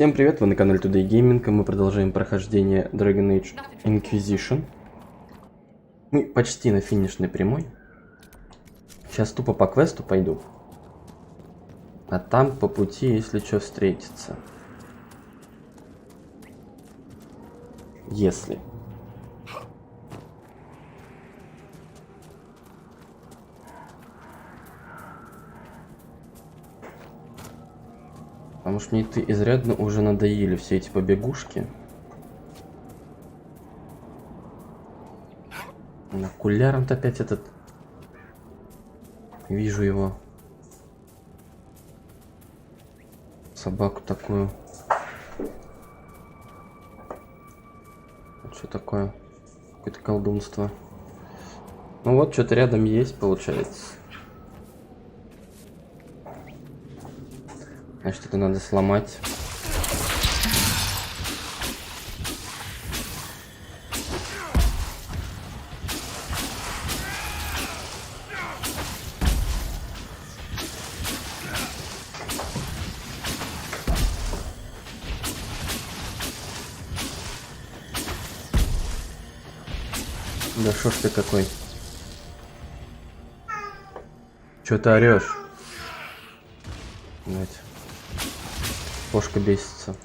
Всем привет, вы на канале Today Gaming, и мы продолжаем прохождение Dragon Age Inquisition. Мы почти на финишной прямой. Сейчас тупо по квесту пойду. А там по пути, если что, встретится. Если. Потому что мне это изрядно уже надоели все эти побегушки. Окуляром-то опять этот. Вижу его. Собаку такую. Что такое? Какое-то колдунство. Ну вот, что-то рядом есть, получается. Значит, это надо сломать. Да шо ж ты какой? Чё ты орёшь? Блять. Кошка бесится.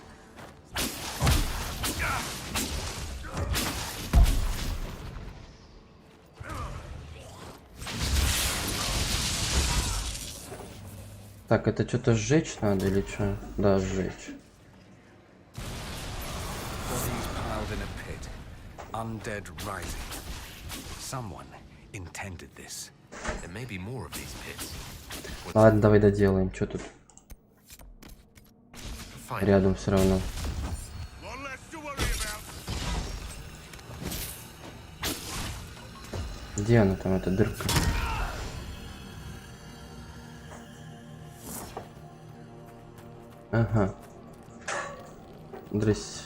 Так, это что-то сжечь надо или что? Да, сжечь. Ладно, давай доделаем. Что тут? Рядом все равно. Где она там, эта дырка? Ага. Здрасте.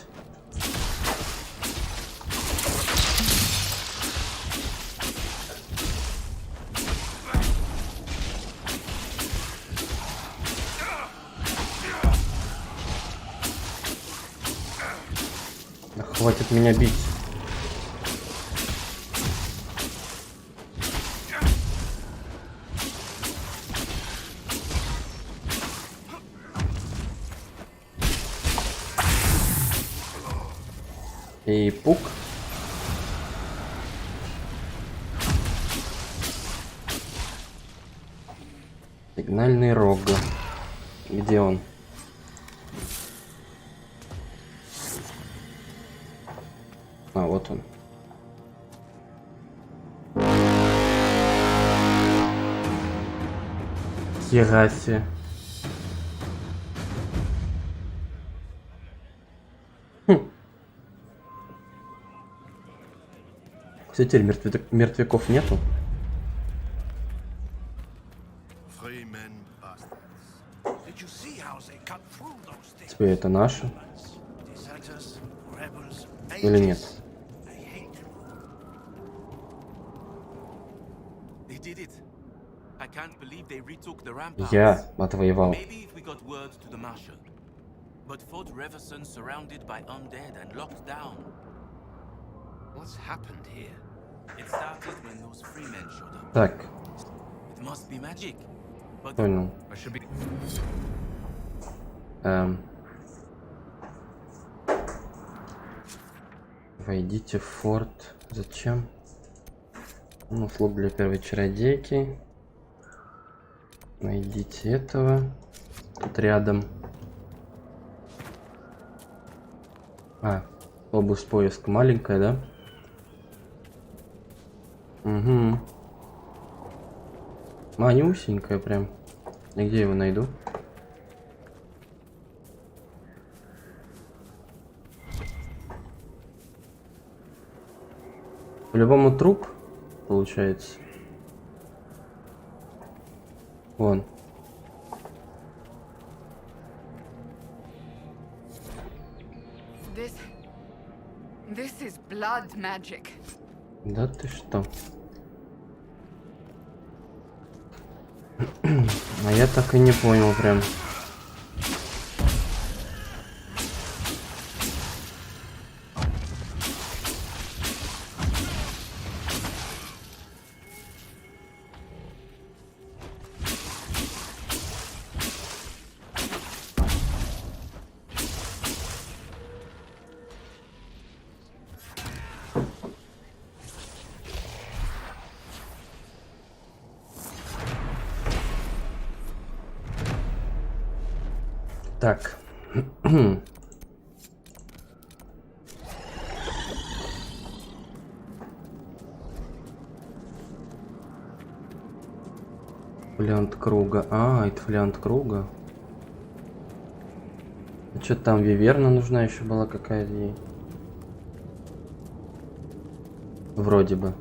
Хватит меня бить. И пук. Сигнальный рог. Где он? А, вот он. Хера себе. Все, теперь мертвяков нету. Теперь это наши. Или нет? Я отвоевал. Так. Понял. Войдите в форт. Зачем? Ну, слуг для первой чародейки. Найдите этого. Тут рядом. А, область поиска маленькая, да? Угу. Манюсенькая прям. И где его найду? По-любому труп, получается. Вон. This is blood magic. Да ты что? А я так и не понял прям. Так. Фолиант круга. А, это фолиант круга. А что там, виверна нужна еще была какая-то ей? Вроде бы.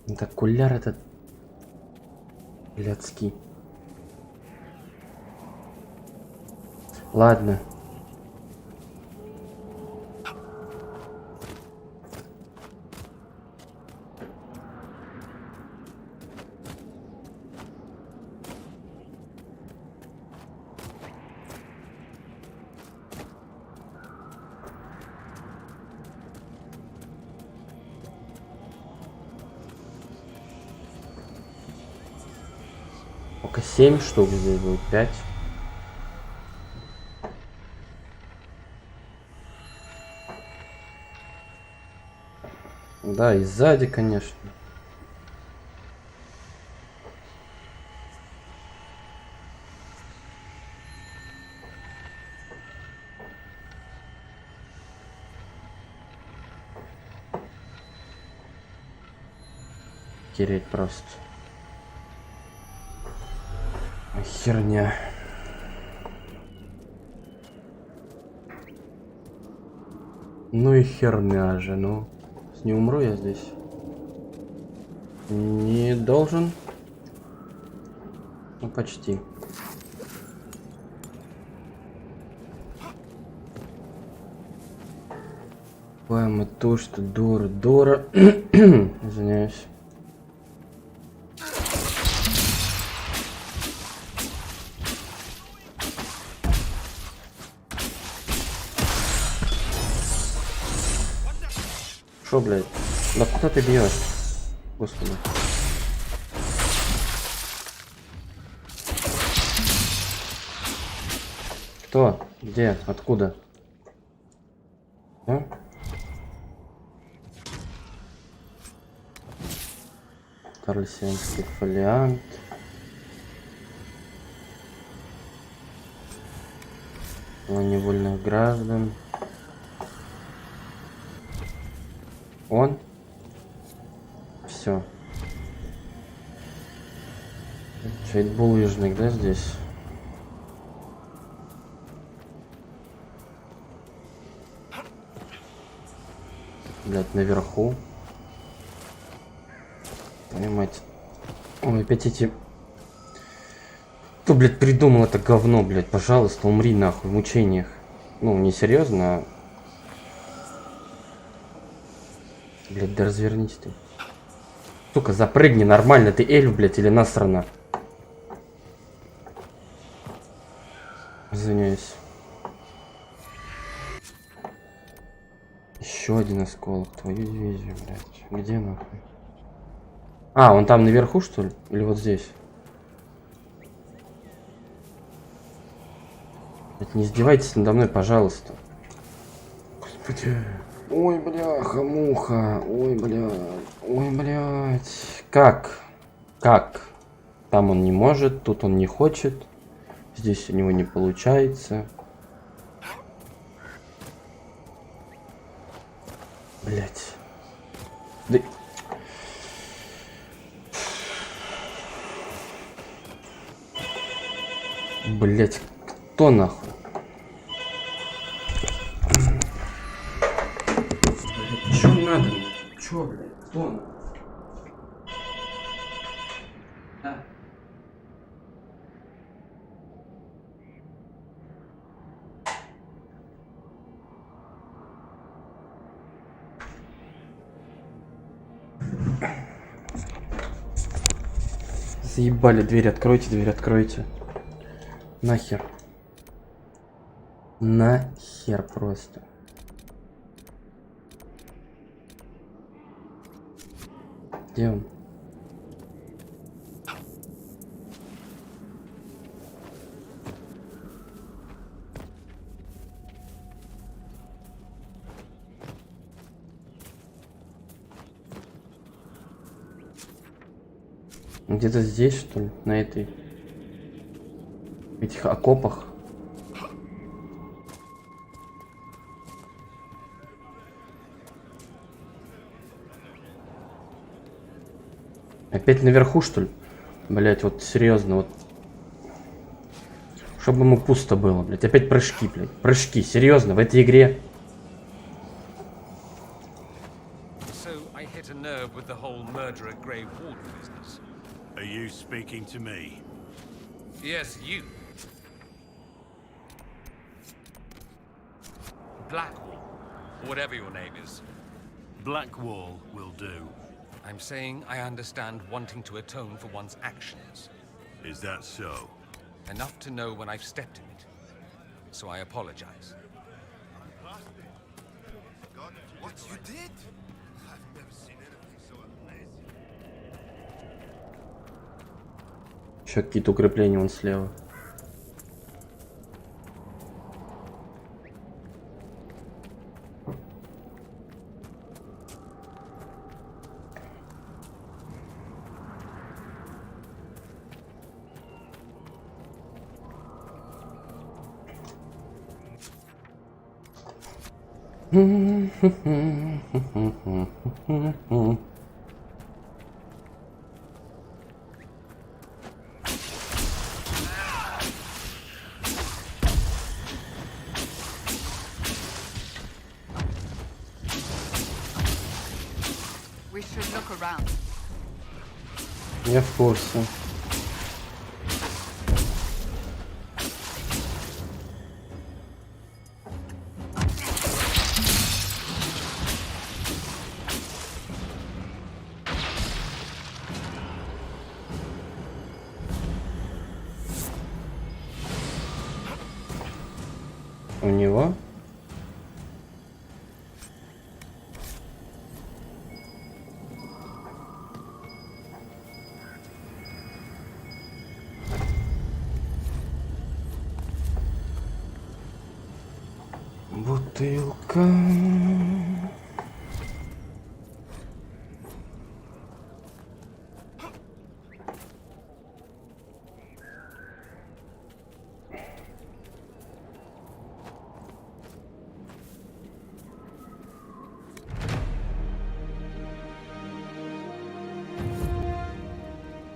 Это окуляр этот блядский. Ладно. Пока 7 штук здесь будет, 5. Да, и сзади, конечно. Тереть просто. Херня. Ну и херня же, ну. Не умру я здесь. Не должен. Ну, почти. Ой, мы то, что дура. Извиняюсь. Шо, блядь? Да куда ты бьешь? Господи. Кто? Где? Откуда? А? Тарлисианский фолиант. Невольных граждан. Он. Все. Чайт булыжник, да, здесь? Блять, наверху. Твою мать. Ой, опять эти... Кто, блядь, придумал это говно, блядь? Пожалуйста, умри нахуй в мучениях. Ну, не серьезно, а... Блядь, да развернись ты. Сука, запрыгни нормально, ты эльф, блядь, или насрано. Извиняюсь. Еще один осколок, твою дивизию, блядь. Где нахуй? А, он там наверху, что ли? Или вот здесь? Блядь, не издевайтесь надо мной, пожалуйста. Господи. Ой, бляха-муха. Ой, блядь. Ой, блядь. Как? Как? Там он не может, тут он не хочет. Здесь у него не получается. Блядь. Да... Блядь, кто нахуй? Блядь, чё надо? Чё, блядь, кто нахуй? Да. Заебали, дверь откройте, дверь откройте. Нахер. Нахер просто. Где он? Где-то здесь, что ли? На этой... этих окопах. Опять наверху, что ли? Блять, вот серьезно, вот. Чтобы ему пусто было, блять. Опять прыжки, блять. Прыжки, серьезно, в этой игре. Are you speaking to me? Yes, you. Blackwall, or whatever your name is. Blackwall will do. I'm saying I understand wanting to atone for one's actions. Is that so? Enough to know when I've stepped in it. So I apologize. What you did? I've never seen anything so amazing. Еще какие-то укрепления вон слева. We should look around. Я в курсе. У него? Бутылка.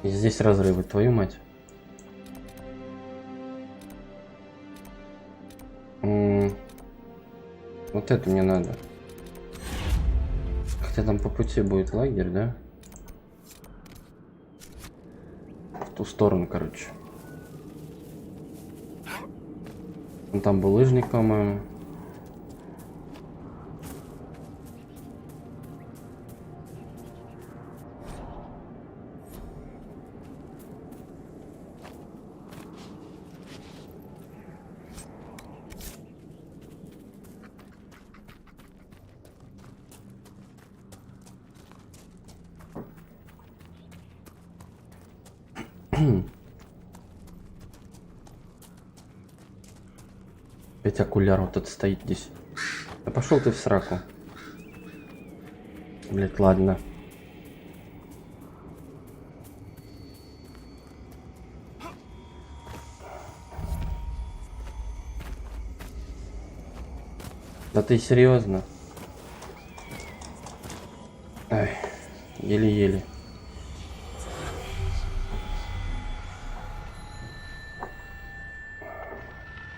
И здесь разрывы, твою мать. Вот это мне надо. Хотя там по пути будет лагерь, да? В ту сторону, короче. Там был лыжник, по-моему. Опять окуляр вот этот стоит здесь. Да пошел ты в сраку. Блять, ладно. Да ты серьезно? Ай, еле-еле.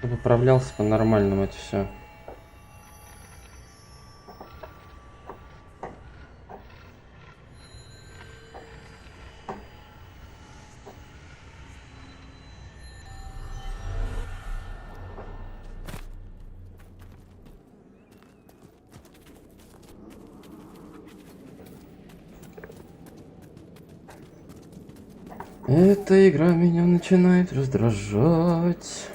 Поправлялся по-нормальному это все. Эта игра меня начинает раздражать.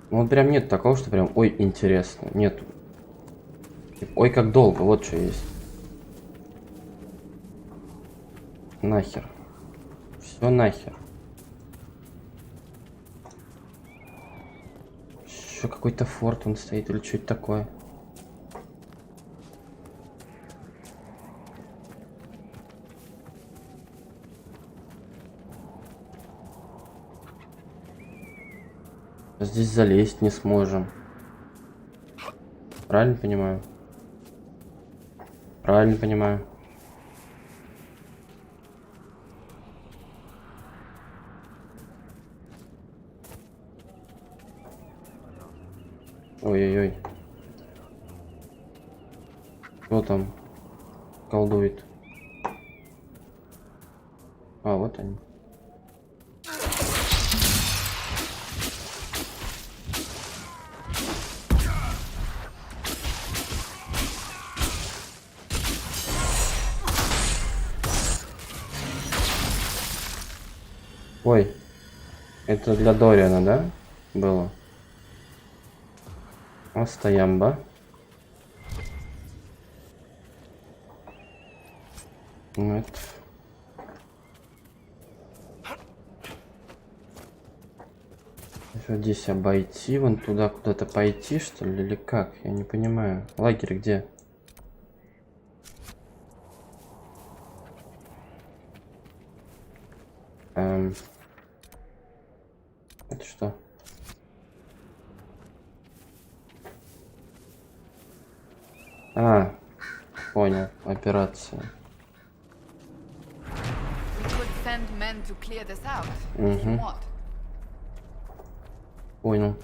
Вот прям нет такого, что прям ой, интересно. Нету. Ой, как долго, вот что есть. Нахер. Все нахер. Еще какой-то форт он стоит или что это такое. здесь залезть не сможем. Правильно понимаю? Правильно понимаю. Ой-ой-ой. Кто там колдует? А, вот они. Ой, это для Дориана, да? Было. Остоямба. Нет. Что здесь обойти? Вон туда куда-то пойти, что ли? Или как? Я не понимаю. Лагерь где? Это что? А, понял. Операция. We could send men to clear this out. If you want. Понял.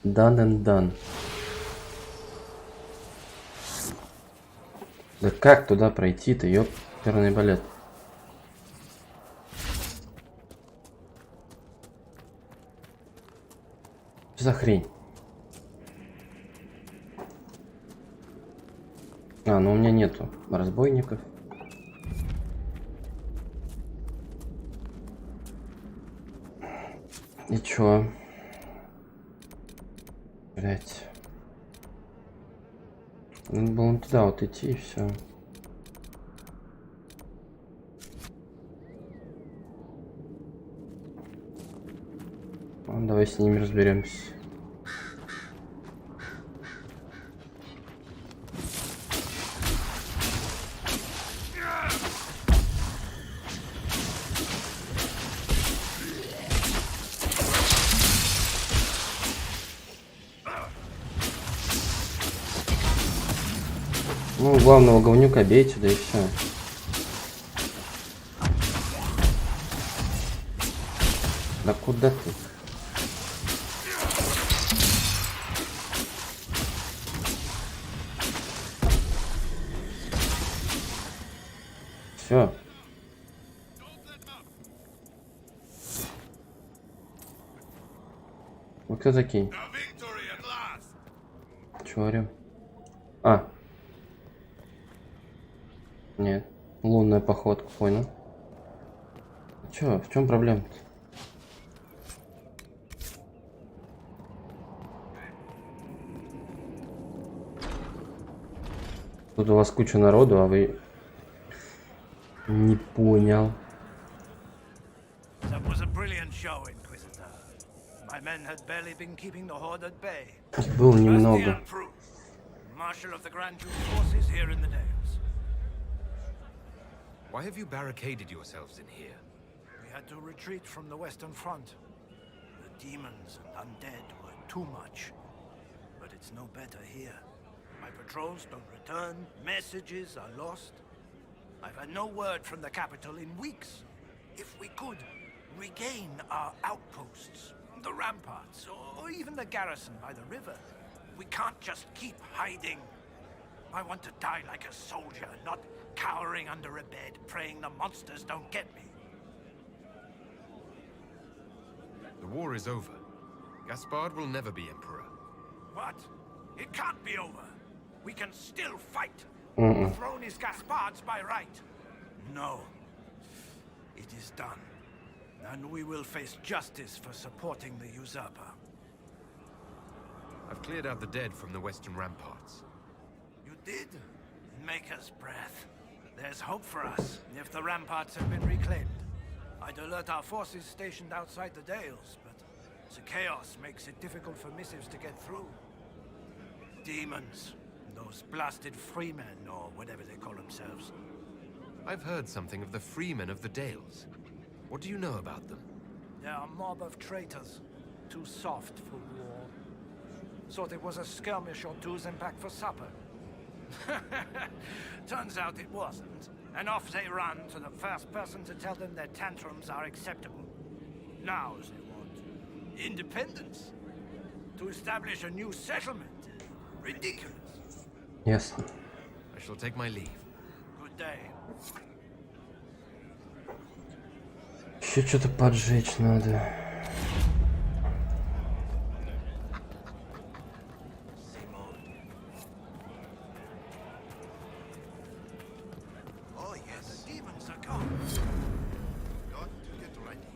Done and done. Да как туда пройти-то, ёперный балет? Что за хрень? А, ну у меня нету разбойников. И чё? Блять. Надо было туда вот идти и все. Давай с ними разберемся. Ну, главного говнюка бейте, да и все. Да куда ты? Все. Вы кто такие? Чего орем? А. Нет. Лунная походка, понял. Чё, в чем проблема-то? Тут у вас куча народу, а вы... Не понял. That was a brilliant show, Inquisitor. My men had barely been keeping the horde at bay. Их было немного. Marshal of the Grand Duke's forces here in the Dales. Why have you barricaded yourselves in here? We had to retreat from the Western Front. The demons and undead were too much. But it's no better here. My patrols don't return, messages are lost. I've had no word from the capital in weeks. If we could regain our outposts, the ramparts, or even the garrison by the river, we can't just keep hiding. I want to die like a soldier, not cowering under a bed, praying the monsters don't get me. The war is over. Gaspard will never be emperor. What? It can't be over. We can still fight. The throne is Gaspard's by right. No. It is done. And we will face justice for supporting the usurper. I've cleared out the dead from the western ramparts. did make us breath. There's hope for us if the ramparts have been reclaimed. I'd alert our forces stationed outside the Dales, but the chaos makes it difficult for missives to get through. Demons. Those blasted freemen, or whatever they call themselves. I've heard something of the freemen of the Dales. What do you know about them? They're a mob of traitors. Too soft for war. Thought it was a skirmish or two and back for supper. Turns out it wasn't. And off they run to the first person to tell them their tantrums are acceptable. Now they want independence. To establish a new settlement. Ridiculous. Ясно. I shall take my leave. Good day. Еще что-то поджечь надо. Oh yes, the demons are gone. Got to get ready.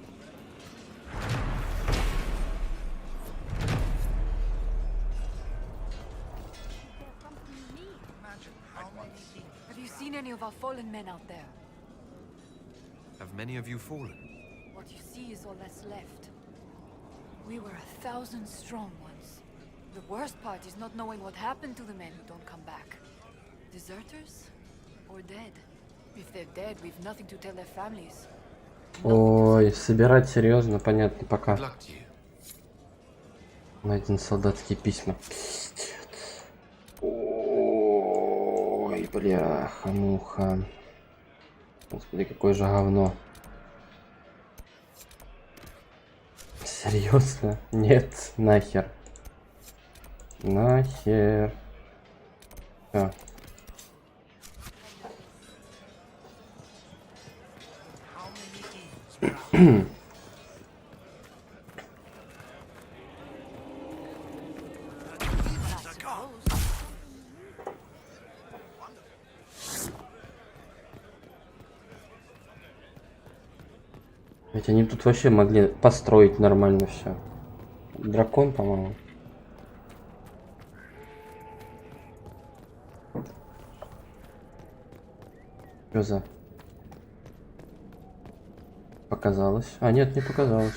Have you seen any of our fallen men out there? Have many of you fallen? What you see is all that's left. We were 1,000 strong once. The worst part is not knowing what happened to the men who don't come back. Deserters? Or dead? If they're dead, we've nothing to tell their families. Ой, собирать серьезно, понятно, пока. Good luck to you. Найден солдатские письма. Ой, бляха-муха. Господи, какое же говно. Серьезно? Нет, нахер. Нахер. Всё. Ведь они тут вообще могли построить нормально все. Дракон, по-моему. Что за? Показалось. А, нет, не показалось.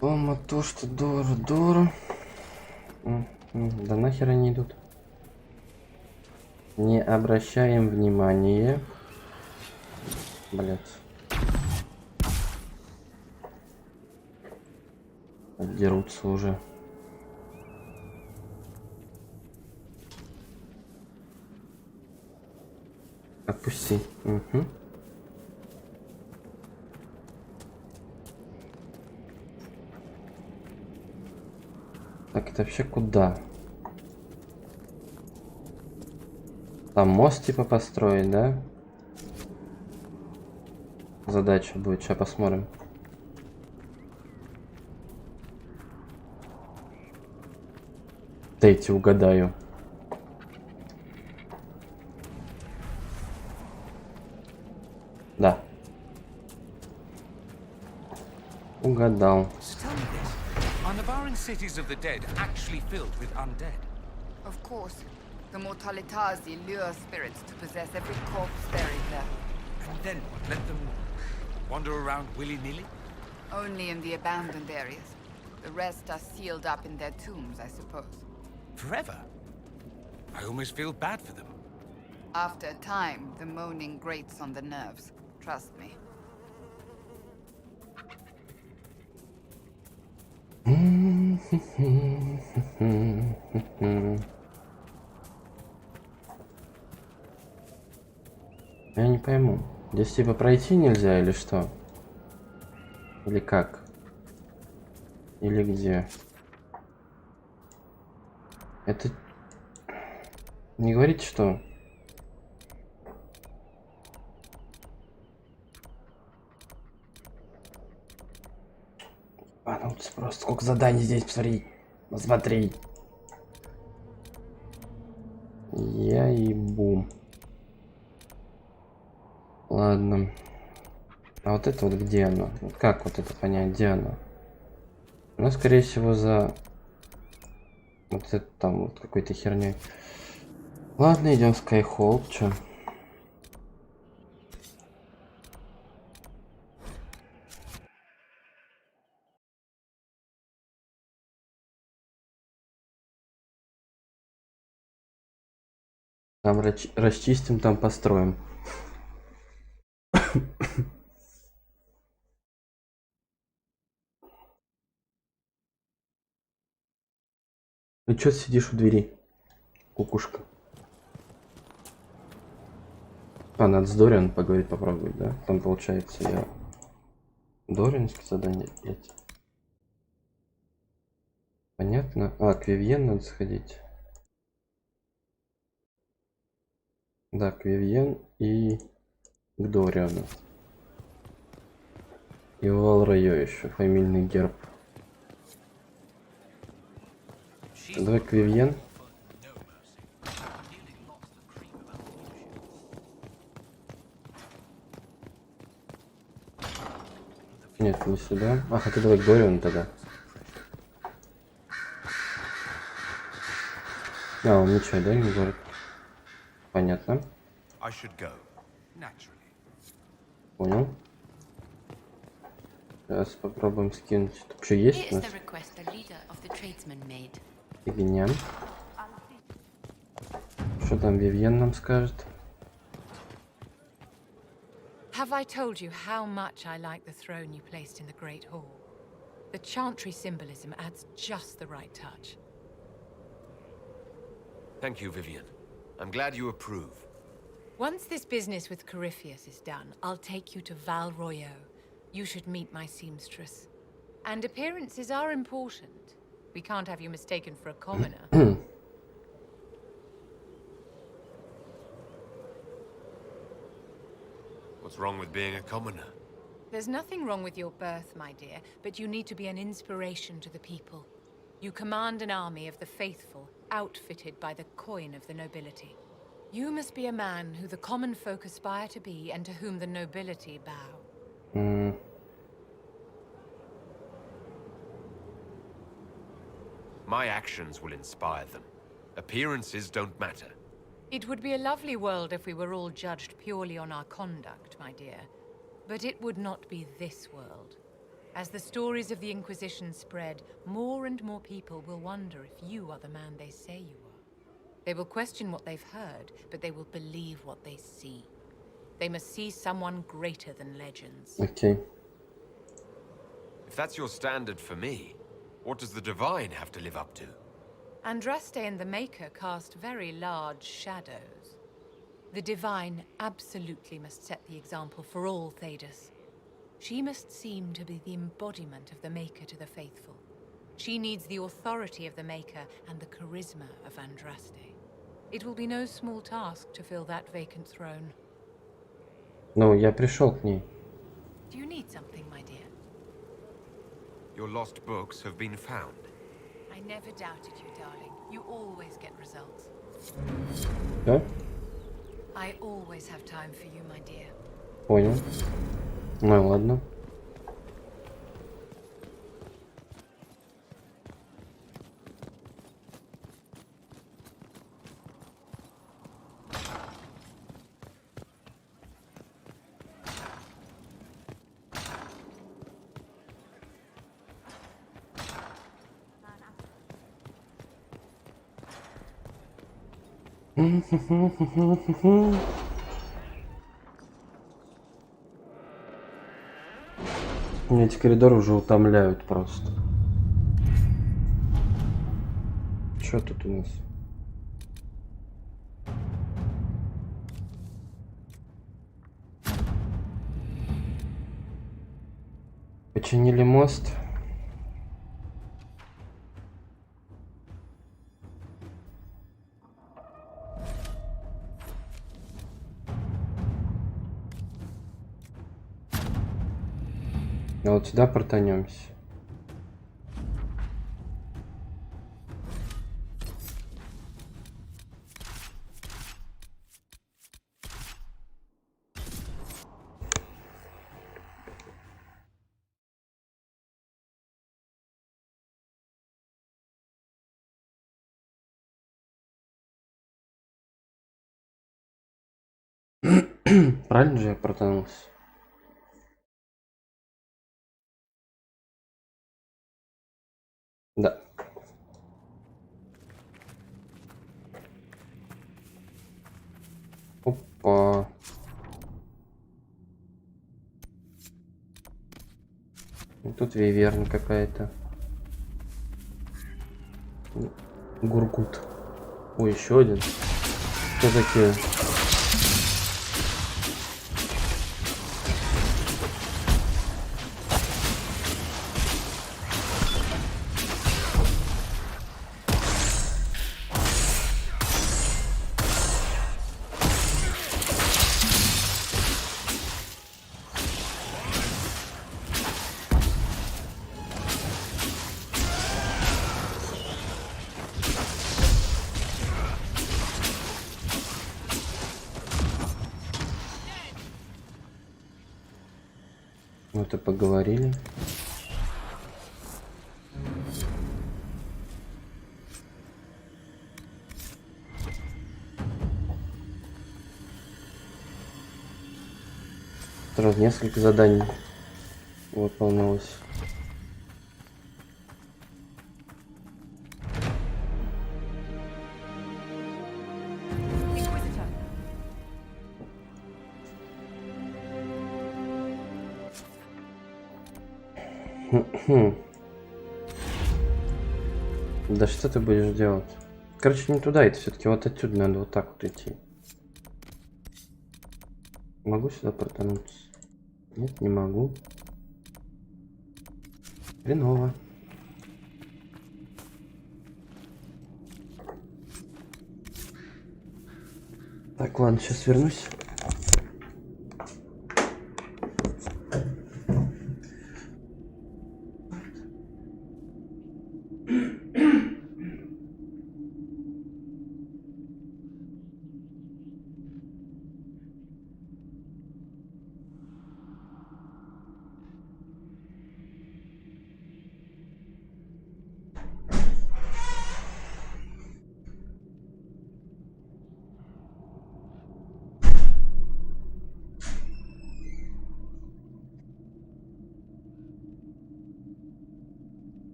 Дома то, что Дора. Да нахер они идут? Не обращаем внимания. Блять. Дерутся уже. Отпусти. Угу. Так, это вообще куда? Там мост типа построить, да? Задача будет, сейчас посмотрим. Дайте угадаю. Да. Угадал. Are Navarin cities of the dead actually filled with undead? Of course. The Mortalitazi lure spirits to possess every corpse buried there. And then what? Let them wander around willy-nilly? Only in the abandoned areas. The rest are sealed up in their tombs, I suppose. Forever? I almost feel bad for them. After a time, the moaning grates on the nerves. Trust me. Я не пойму. Здесь типа пройти нельзя или что? Или как? Или где? Это... Не говорите, что... А, ну просто сколько заданий здесь, посмотри. Посмотри. Я ебу. Ладно. А вот это вот где оно? Вот как вот это понять, где оно? Ну, скорее всего, за... Вот это там вот какой-то херней. Ладно, идем в Skyhold, чё? Там расчистим, там построим. Ну чё сидишь у двери, кукушка? А, надо с Дориан поговорить, попробовать, да? Там получается я... Дорианские задания эти. Понятно. А, к Вивьен надо сходить. Да, к Вивьен и к Дориану. И в Валрайо еще, фамильный герб. Давай к Вивьен. Нет, не сюда. А, хотя давай к Дориану тогда. А, он ничего, да, не город? Понятно. I should go. Naturally. Понял. Сейчас попробуем скинуть. Тут что есть у Here is нас? the request the leader of the tradesmen made. Фигня. Что там Вивьен нам скажет? Have I told you how much I like the throne you placed in the Great Hall? The chantry symbolism adds just the right touch. Thank you, Vivian. I'm glad you approve. Once this business with Corypheus is done, I'll take you to Val Royeaux. You should meet my seamstress. And appearances are important. We can't have you mistaken for a commoner. What's wrong with being a commoner? There's nothing wrong with your birth, my dear, but you need to be an inspiration to the people. You command an army of the faithful, outfitted by the coin of the nobility. You must be a man who the common folk aspire to be and to whom the nobility bow. My actions will inspire them. Appearances don't matter. It would be a lovely world if we were all judged purely on our conduct, my dear. But it would not be this world. As the stories of the Inquisition spread, more and more people will wonder if you are the man they say you are. They will question what they've heard, but they will believe what they see. They must see someone greater than legends. Окей. If that's your standard for me, what does the Divine have to live up to? Andraste and the Maker cast very large shadows. The Divine absolutely must set the example for all Thedas. She must seem to be the embodiment of the Maker to the faithful. She needs the authority of the Maker and the charisma of Andraste. It will be no small task to fill that vacant throne. Ну, я пришел к ней. Do you need something, my dear? Your lost books have been found. I never doubted you, darling. You always get results. Да? I always have time for you, my dear. Понял. Ну ладно. Меня эти коридоры уже утомляют просто. Что тут у нас? Починили мост. А вот сюда портанемся. Правильно же я протонулся? Да. Опа. И тут виверна какая-то. Гургут. Ой, еще один. Что такие? Вот и поговорили. Сразу несколько заданий выполнилось. Inquisitor. Да что ты будешь делать? Короче, не туда, это все-таки вот отсюда надо вот так вот идти. Могу сюда протонуться? Нет, не могу. Хреново. Так, ладно, сейчас вернусь.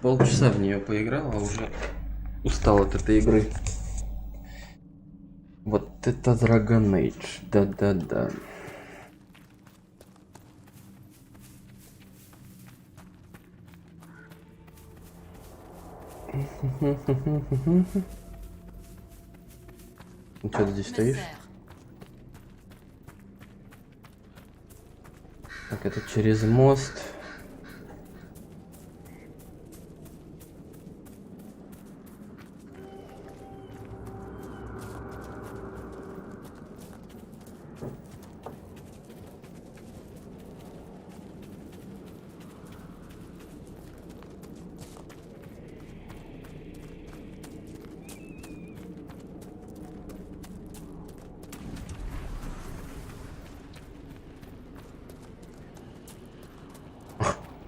Полчаса в нее поиграл, а уже устал от этой игры. Вот это Dragon Age, да-да-да. Ну что ты здесь стоишь? Так, это через мост.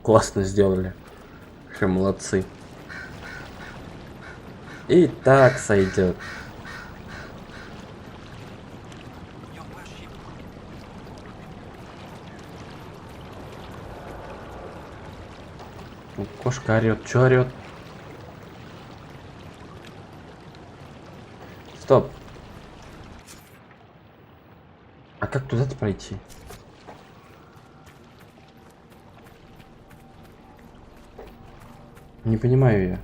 Классно сделали. Вообще молодцы. И так сойдет. Кошка орет. Чё орет? Стоп. А как туда-то пройти? Не понимаю я.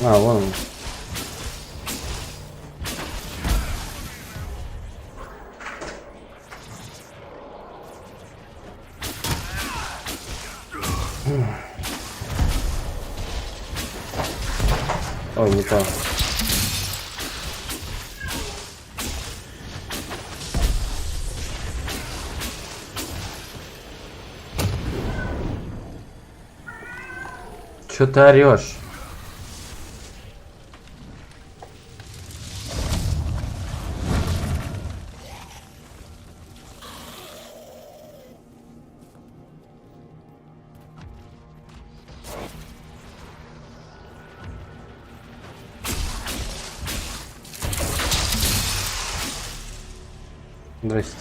А, вон он. Ой, не то. Чё ты орёшь? Здрасте.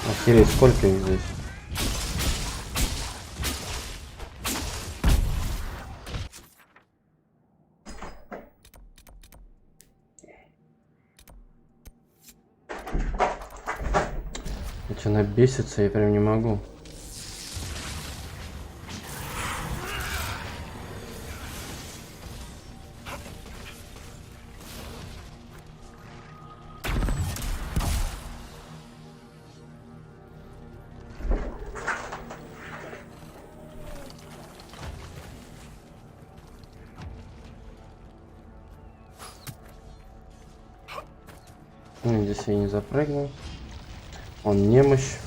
Охереть, сколько их здесь? Она бесится, я прям не могу. Ну, здесь я не запрыгну. Он немощь.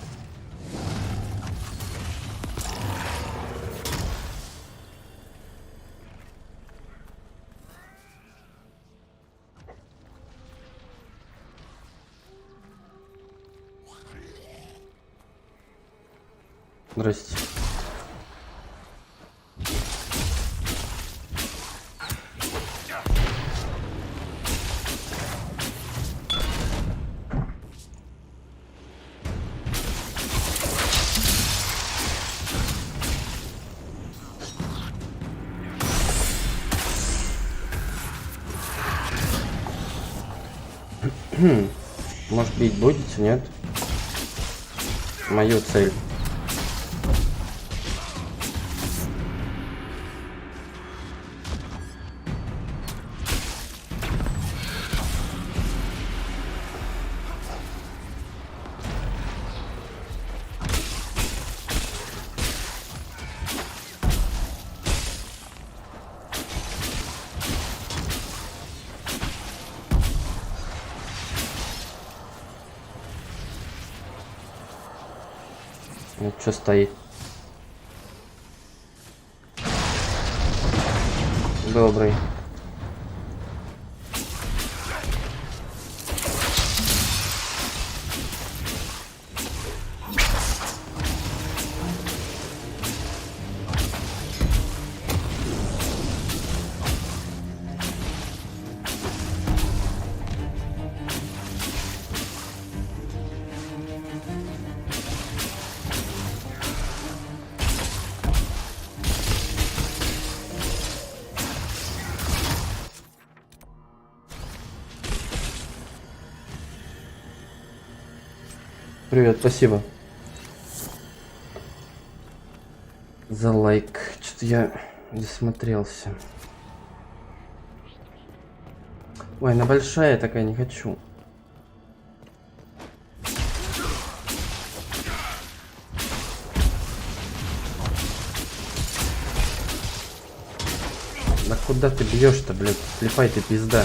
Здрасте. Может, бить будете, нет? Мою цель. Ну, что стоит? Добрый. Привет, спасибо за лайк. Что-то я досмотрелся. Ой, она большая такая, не хочу. Да куда ты бьешь-то, блядь? Слепай ты пизда.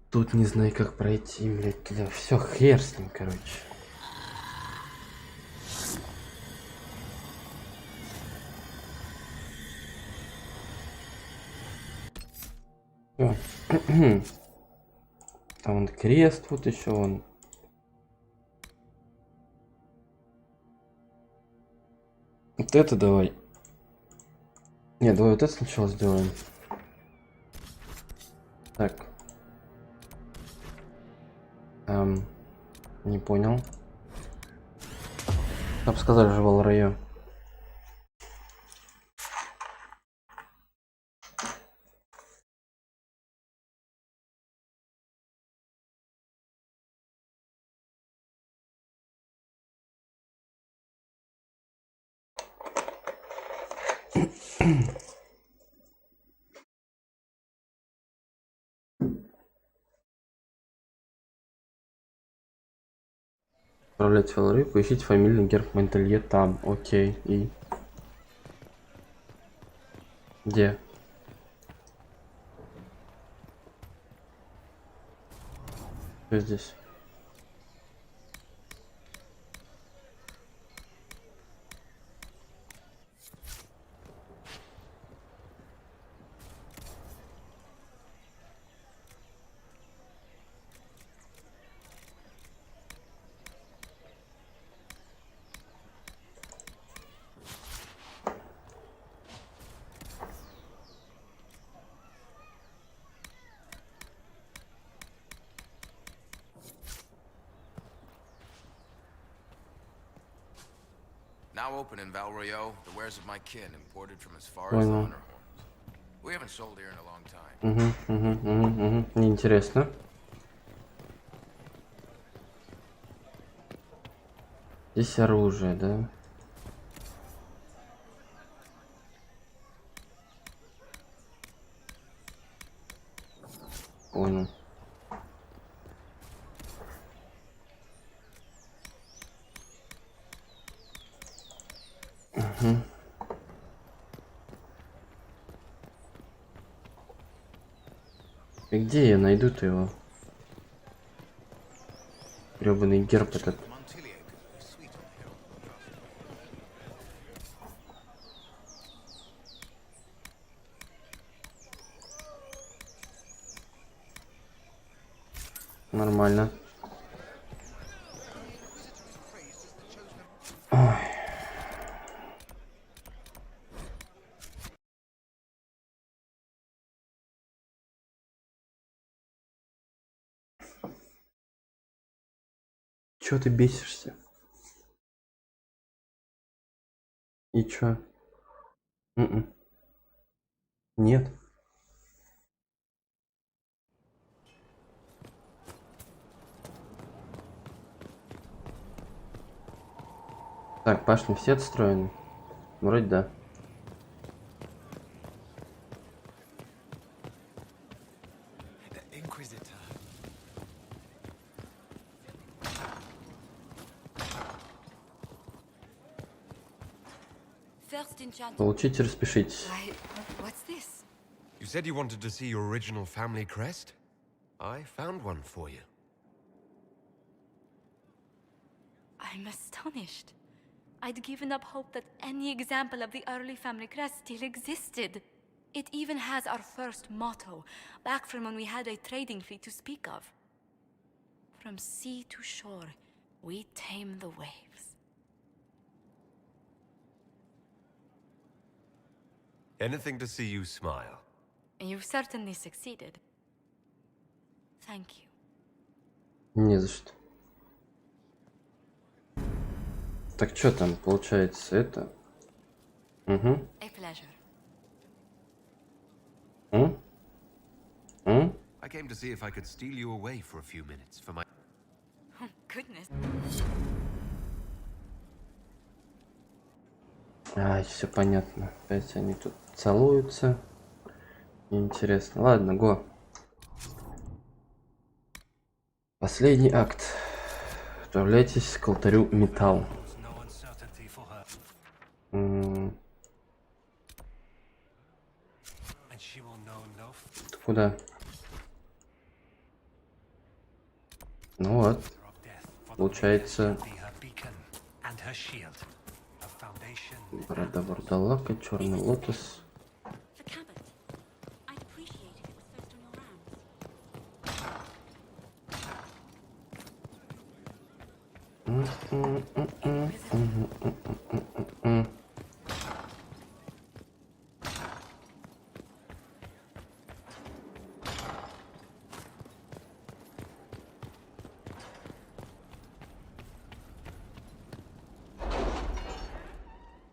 Тут не знаю, как пройти, блядь, туда. Все, хер с ним, короче. Всё. Там вон крест, вот еще он. Вот это давай. Не, давай вот это сначала сделаем. Так. Не понял. Там сказали же Валрайо. Отправлять Валрайо, поищите фамильный герб Монтелье там. Окей. И где? Что здесь? Now open in Valroyo, the wares of my kin imported from as far as the Понял. Hunter Horns. We haven't sold here in a long time. Неинтересно. Здесь оружие, да? Понял. И где я найду-то его? Грёбаный герб этот. Нормально. Ой. Чё ты бесишься? И чё? Нет. Так, башни все отстроены? Вроде да. First enchantment. Получите, распишитесь. Why, what's this? You said you wanted to see your original family crest? I found one for you. I'm astonished. I'd given up hope that any example of the early family crest still existed. It even has our first motto, back from when we had a trading fleet to speak of. From sea to shore, we tame the waves. Anything to see you smile. You've certainly succeeded. Thank you. Не за что. Так что там получается это? Угу. A pleasure. I came to see if I could steal you away for a few minutes for my... Oh, goodness. Ай, все понятно. Опять они тут целуются. Интересно. Ладно, го. Последний акт. Отправляйтесь к алтарю металл. Куда? Ну вот. Получается... Борода вурдалака, черный лотос. The cabot. I'd appreciate if it was fixed on your rams.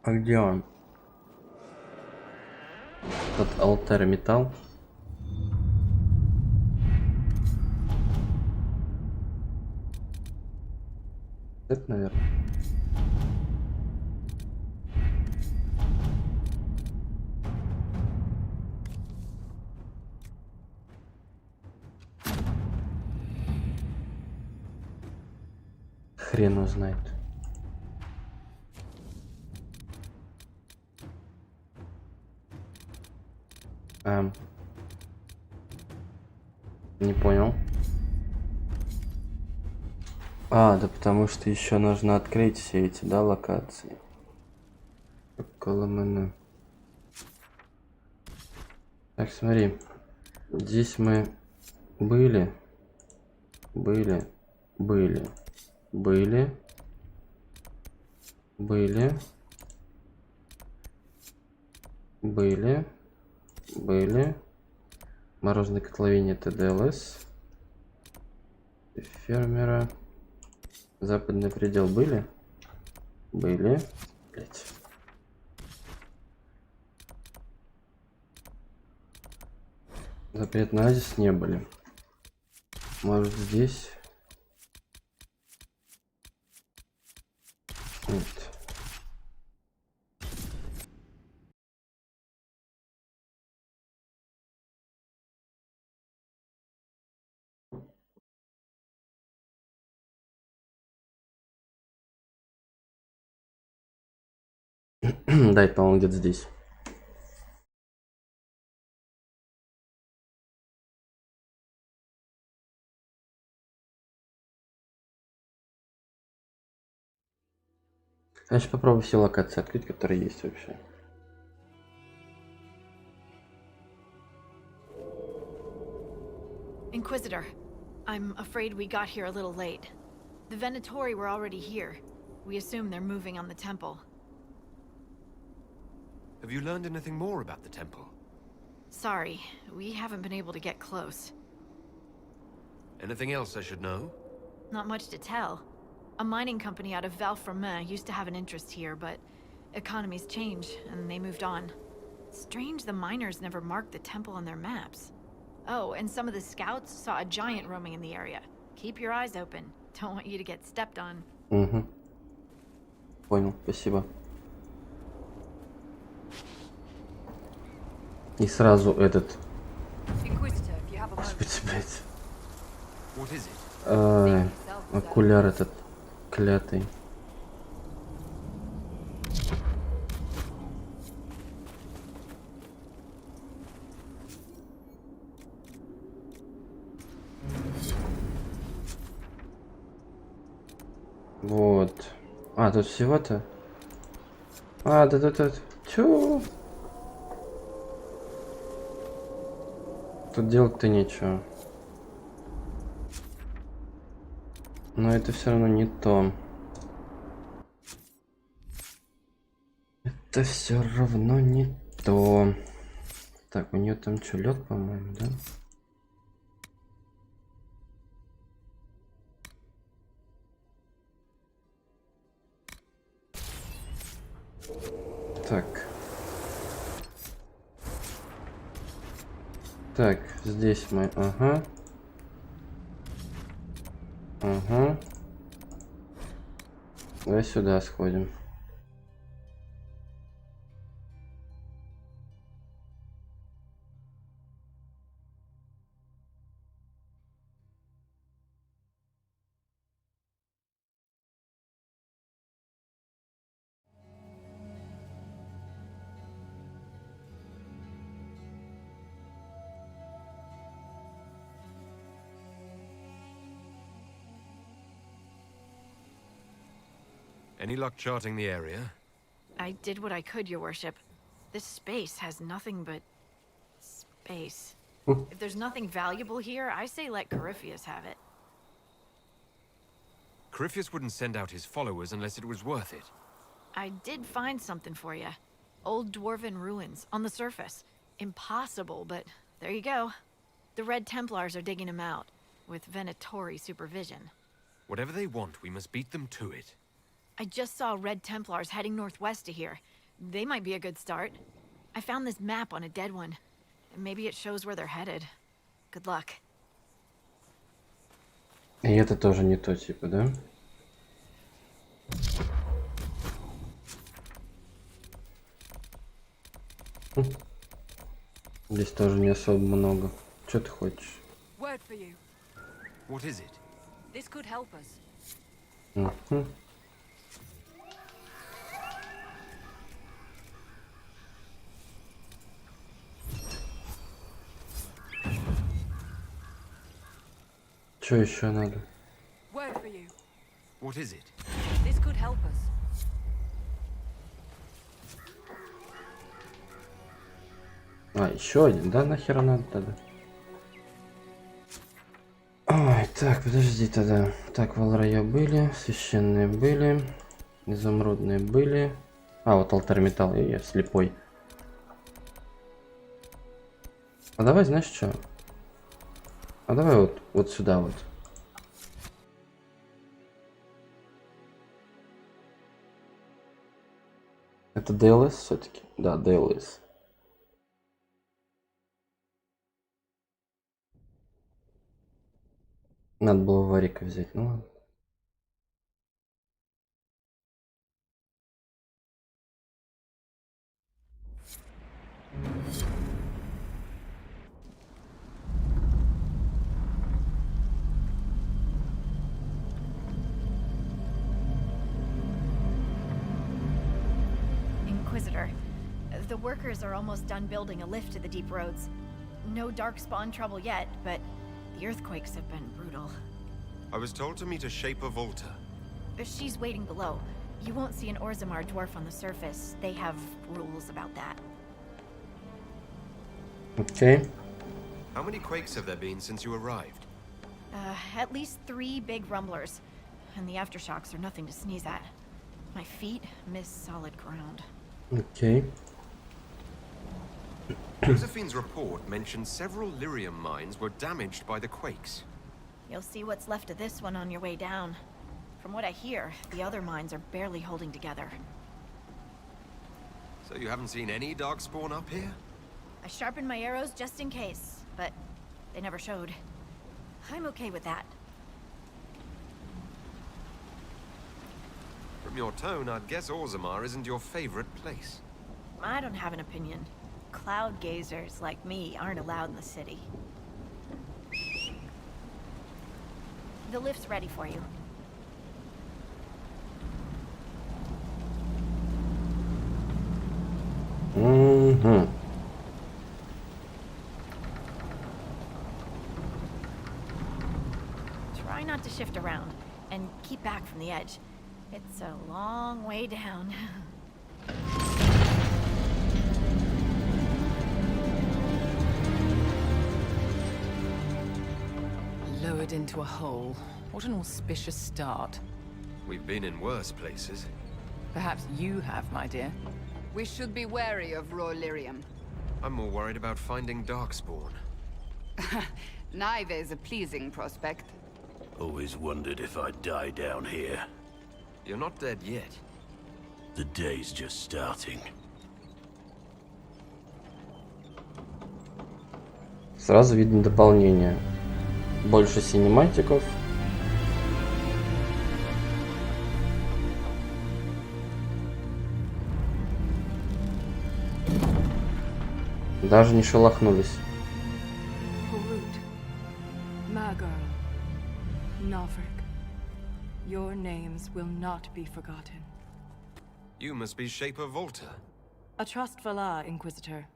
А где он? Тот алтарь металл. Это, наверное. Хрен его знает. Не понял. А, да потому что еще нужно открыть все эти, да, локации. Около меню. Так, смотри. Здесь мы были. Были. Морозное котловение ТДЛС. Фермера. Западный предел были? Блять. Запрет на оазис не были. Может здесь? Нет. Да, это, по-моему, где-то здесь. Я сейчас попробую все локации открыть, которые есть вообще. Inquisitor, I'm afraid we got here a little late. The Venatori were already here. We assume they're moving on the temple. Have you learned anything more about the temple? Sorry, we haven't been able to get close. Anything else I should know? Not much to tell. A mining company out of Valframain used to have an interest here, but economies change, and they moved on. Strange the miners never marked the temple on their maps. Oh, and some of the scouts saw a giant roaming in the area. Keep your eyes open. Don't want you to get stepped on. Угу. Понял, спасибо. И сразу этот... Inquisitor, if you have a Господи, блядь. What is it? Окуляр этот клятый. Вот. А, тут всего-то? А, да. Тю. Тут делать-то нечего. Но это все равно не то. Это все равно не то. Так, у нее там что, лед, по-моему, да? Так. Так, здесь мы, ага. Ага. Давай сюда сходим. Any luck charting the area? I did what I could, your worship. This space has nothing but space. If there's nothing valuable here, I say let Corypheus have it. Corypheus wouldn't send out his followers unless it was worth it. I did find something for you. Old dwarven ruins on the surface. Impossible, but there you go. The Red Templars are digging them out, with Venatori supervision. Whatever they want, we must beat them to it. I just saw Red Templars heading northwest to here. They might be a good start. I found this map on a dead one. Maybe it shows where they're headed. Good luck. И это тоже не то, типа, да? Здесь тоже не особо много. Что ты хочешь? Word for you. What is it? This could help us. Мгм. Что еще надо? Word for you. What is it? This could help us. А, еще один, да? Нахера надо тогда? Ой, так, подожди тогда. Так, Валрая были, священные были, изумрудные были. А, вот алтарь металла, я слепой. А давай, знаешь что? А давай вот сюда вот. Это DLS все-таки? Да, DLS. Надо было варика взять, ну ладно. Inquisitor, the workers are almost done building a lift to the deep roads. No darkspawn trouble yet, but the earthquakes have been brutal. I was told to meet a Shaper Volta. She's waiting below. You won't see an Orzammar dwarf on the surface. They have rules about that. Окей. How many quakes have there been since you arrived? At least 3 big rumblers. And the aftershocks are nothing to sneeze at. My feet miss solid ground. Окей. Josephine's report mentioned several lyrium mines were damaged by the quakes. You'll see what's left of this one on your way down. From what I hear, the other mines are barely holding together. So you haven't seen any darkspawn up here? I sharpened my arrows just in case, but they never showed. I'm okay with that. From your tone, I'd guess Orzammar isn't your favorite place. I don't have an opinion. Cloud gazers like me aren't allowed in the city. The lift's ready for you. Угу. Try not to shift around, and keep back from the edge. It's a long way down. Lowered into a hole. What an auspicious start. We've been in worse places. Perhaps you have, my dear. We should be wary of raw lyrium. I'm more worried about finding Darkspawn. Neither is a pleasing prospect. Always wondered if I'd die down here. You're not dead yet. The day's just starting. Сразу видно дополнение. Больше синематиков. Даже не шелохнулись. Horut, Magor, Navrik, your names will not be forgotten. You must be Shaper Volta. A trustful Inquisitor.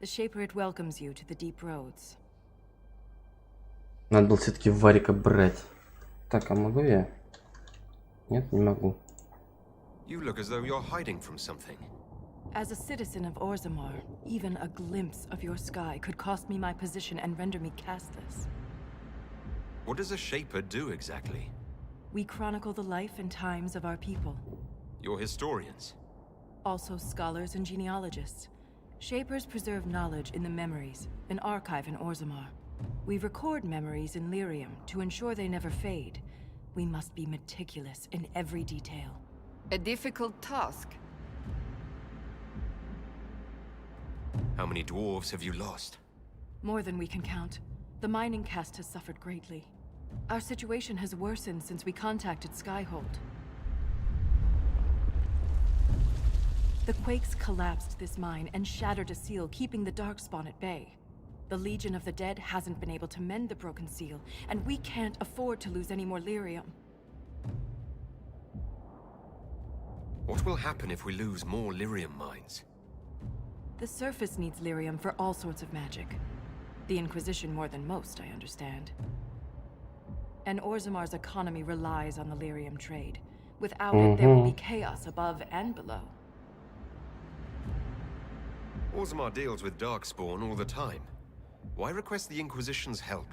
The Shaper it welcomes you to the deep roads. Надо было все-таки Варика брать. Так, а могу я? Нет, не могу. You look as though you're hiding from something. As a citizen of Orzammar, even a glimpse of your sky could cost me my position and render me castless. What does a Shaper do exactly? We chronicle the life and times of our people. You're historians. Also scholars and genealogists. Shapers preserve knowledge in the memories, an archive in Orzammar. We record memories in Lyrium to ensure they never fade. We must be meticulous in every detail. A difficult task. How many dwarves have you lost? More than we can count. The mining caste has suffered greatly. Our situation has worsened since we contacted Skyhold. The quakes collapsed this mine and shattered a seal, keeping the Darkspawn at bay. The Legion of the Dead hasn't been able to mend the broken seal, and we can't afford to lose any more lyrium. What will happen if we lose more lyrium mines? The surface needs lyrium for all sorts of magic. The Inquisition more than most, I understand. And Orzammar's economy relies on the lyrium trade. Without it, there will be chaos above and below. Orzammar deals with Darkspawn all the time. Why request the Inquisition's help?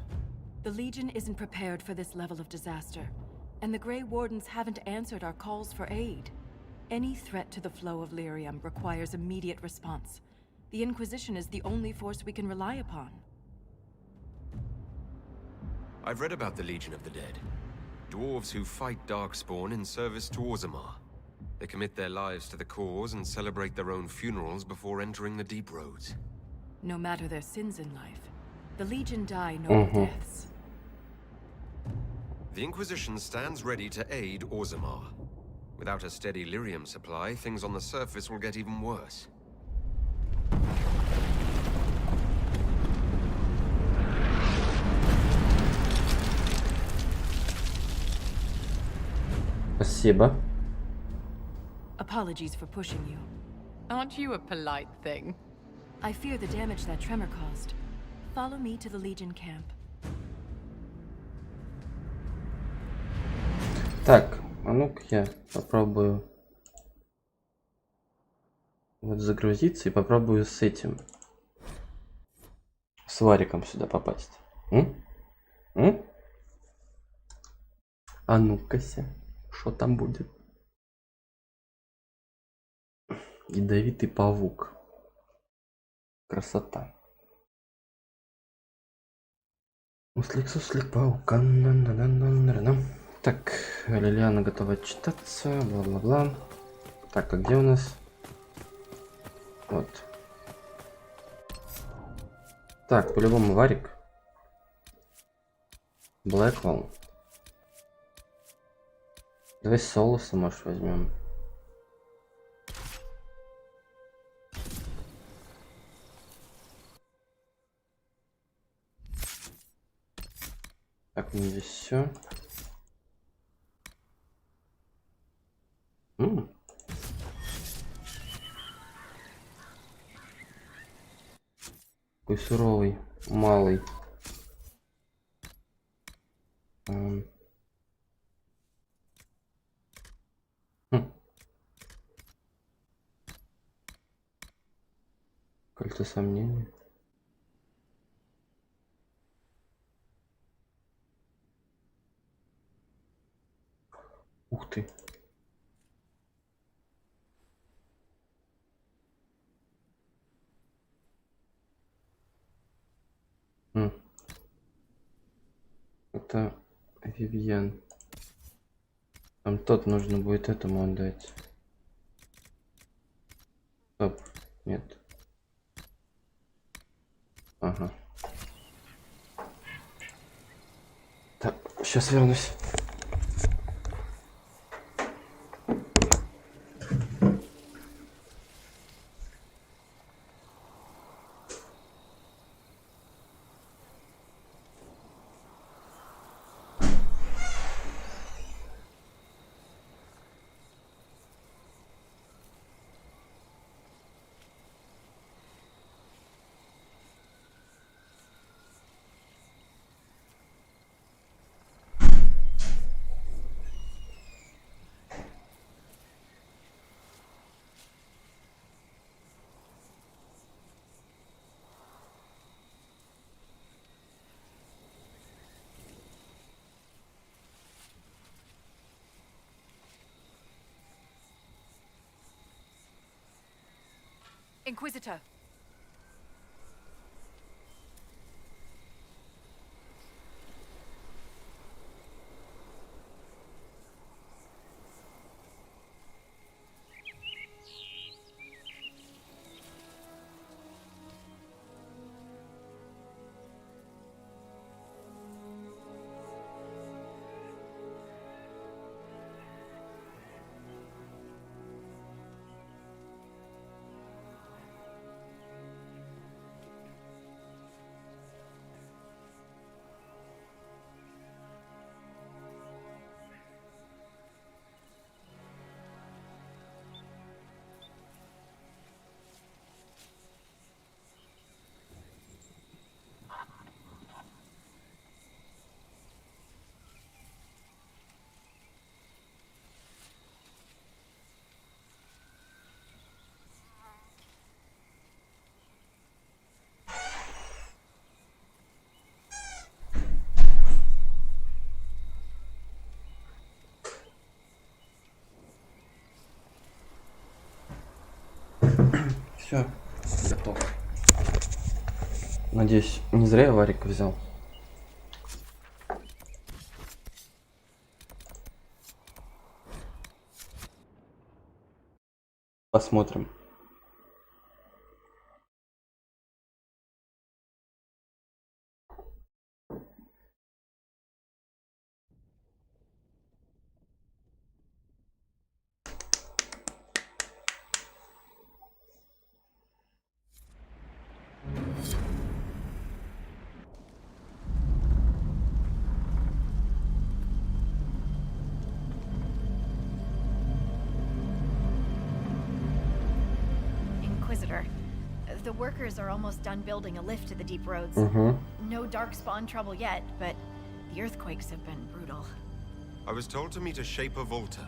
The Legion isn't prepared for this level of disaster, and the Grey Wardens haven't answered our calls for aid. Any threat to the flow of lyrium requires immediate response. The Inquisition is the only force we can rely upon. I've read about the Legion of the Dead. Dwarves who fight Darkspawn in service to Orzammar. They commit their lives to the cause and celebrate their own funerals before entering the deep roads. No matter their sins in life, the Legion die noble deaths. The Inquisition stands ready to aid Orzammar. Without a steady lyrium supply, things on the surface will get even worse. Спасибо. Apologies for pushing you. Aren't you a polite thing? I fear the damage that tremor caused. Follow me to the Legion camp. Так, а ну-ка я попробую вот загрузиться и попробую с этим, с Вариком сюда попасть. М? А ну-ка-ся, что там будет? Ядовитый павук. Красота. Суслик, паук. Так, Лилиана готова отчитаться. Бла-бла-бла. Так, а где у нас? Вот. Так, по-любому Варик. Блэквелл. Давай Солоса, может, возьмем. Так, у меня здесь все. Какой суровый, малый. какие-то сомнения. Ух ты. Это Вивьен. Там тот нужно будет этому отдать. Стоп. Нет. Ага. Так, сейчас вернусь. Inquisitor. Все, готов. Надеюсь, не зря я варик взял. Посмотрим. Inquisitor. The workers are almost done building a lift to the deep roads. No darkspawn trouble yet, but the earthquakes have been brutal. I was told to meet a Shaper Volta.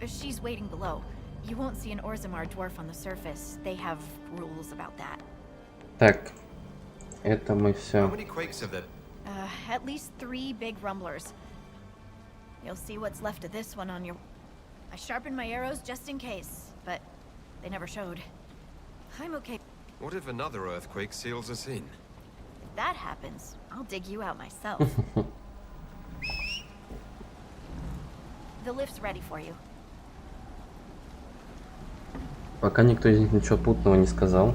She's waiting below. You won't see an Orzammar dwarf on the surface. They have rules about that. Так, это мы How все. many quakes have there? At least 3 big rumblers. You'll see what's left of this one on your... I sharpened my arrows just in case, but they never showed. I'm okay. What if another earthquake seals us in? If that happens, I'll dig you out myself. The lift's ready for you. Пока никто из них ничего путного не сказал.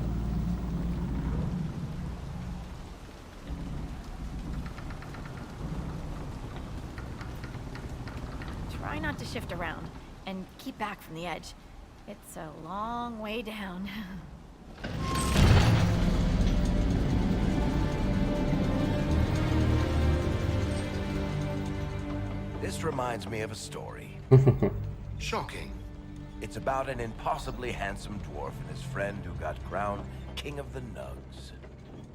Try not to shift around, and keep back from the edge. It's a long way down. This reminds me of a story. Shocking. It's about an impossibly handsome dwarf and his friend who got crowned King of the Nugs.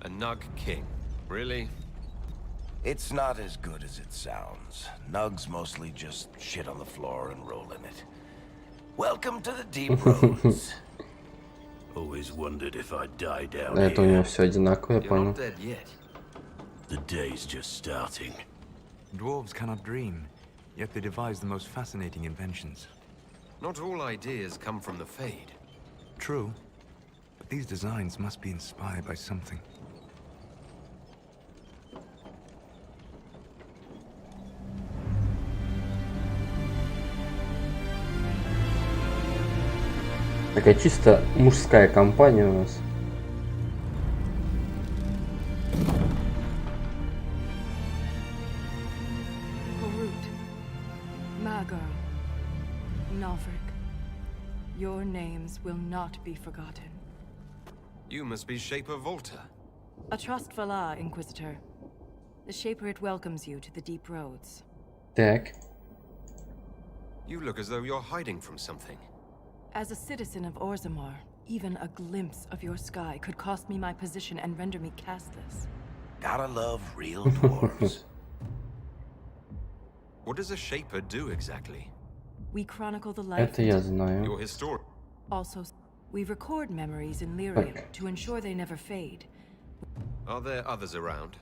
A Nug King. Really? It's not as good as it sounds. Nugs mostly just shit on the floor and roll in it. Welcome to the deep roads. Always wondered if I'd die down Это у него here. все одинаково, я You're понял. not dead yet. The day's just starting. Dwarves cannot dream, yet they devise the most fascinating inventions. Not all ideas come from the Fade. True, but these designs must be inspired by something. Такая чисто мужская компания у нас. Harut, Magar, Nalfric, your names will not be forgotten. You must be Shaper Volta. A trustful Inquisitor. The Shaper it welcomes you to the deep roads. Так. You look as though you're hiding from something. As a citizen of Orzammar, even a glimpse of your sky could cost me my position and render me castless. Gotta love real dwarves. What does a Shaper do exactly? We chronicle the life. Это я знаю. You're historic. Also, we record memories in Lyrium to ensure they never fade. Are there others around?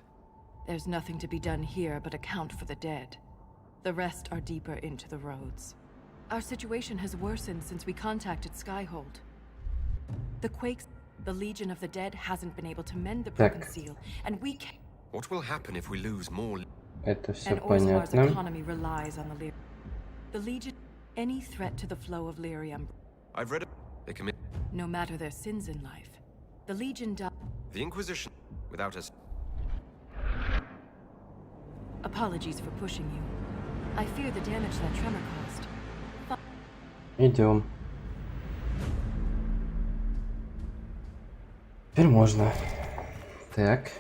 There's nothing to be done here but account for the dead. The rest are deeper into the roads. Our situation has worsened since we contacted Skyhold. The quakes, the Legion of the Dead hasn't been able to mend the broken seal, and we can't. What will happen if we lose more? Это все And Orzammar's понятно. economy relies on the Lyrium. The Legion, any threat to the flow of Lyrium, I've read they commit no matter their sins in life. The Legion the Inquisition without us. Apologies for pushing you. I fear the damage that tremor caused. Идем. Теперь можно. Так.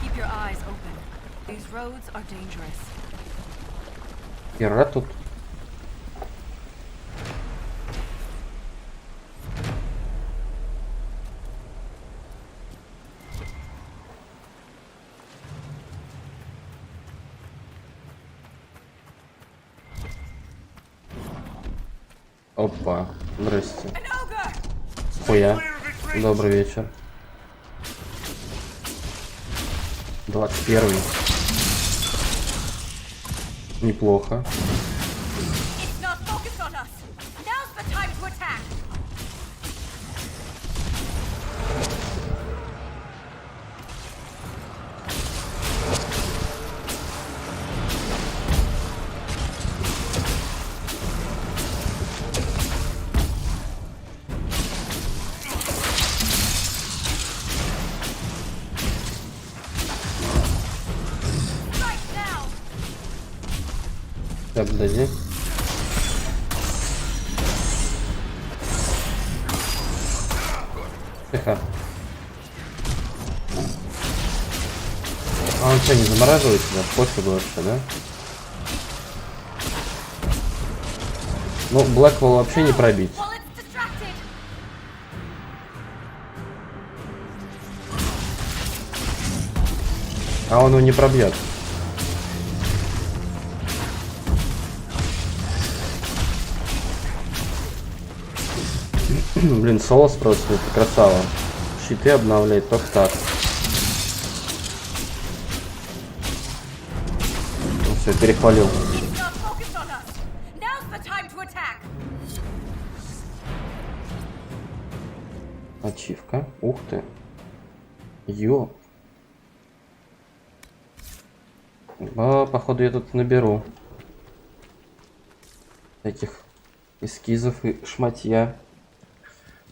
Keep your eyes open. These roads are dangerous. Хера тут. Опа, здрасте. Хуя. Добрый вечер. 21. Неплохо. It's not focused on us. Now's the time to attack. Так, подожди. Тихо. А он что, не замораживает себя? Пофигу вообще, да? Ну, Блэквелл вообще не пробить. While it's distracted. А он его не пробьет. Блин, Солос просто это красава. Щиты обновляет только так. Ну все, перехвалил. It's not focused on us. Now's the time to attack. Ачивка. Ух ты. Ё. Походу я тут наберу таких эскизов и шматья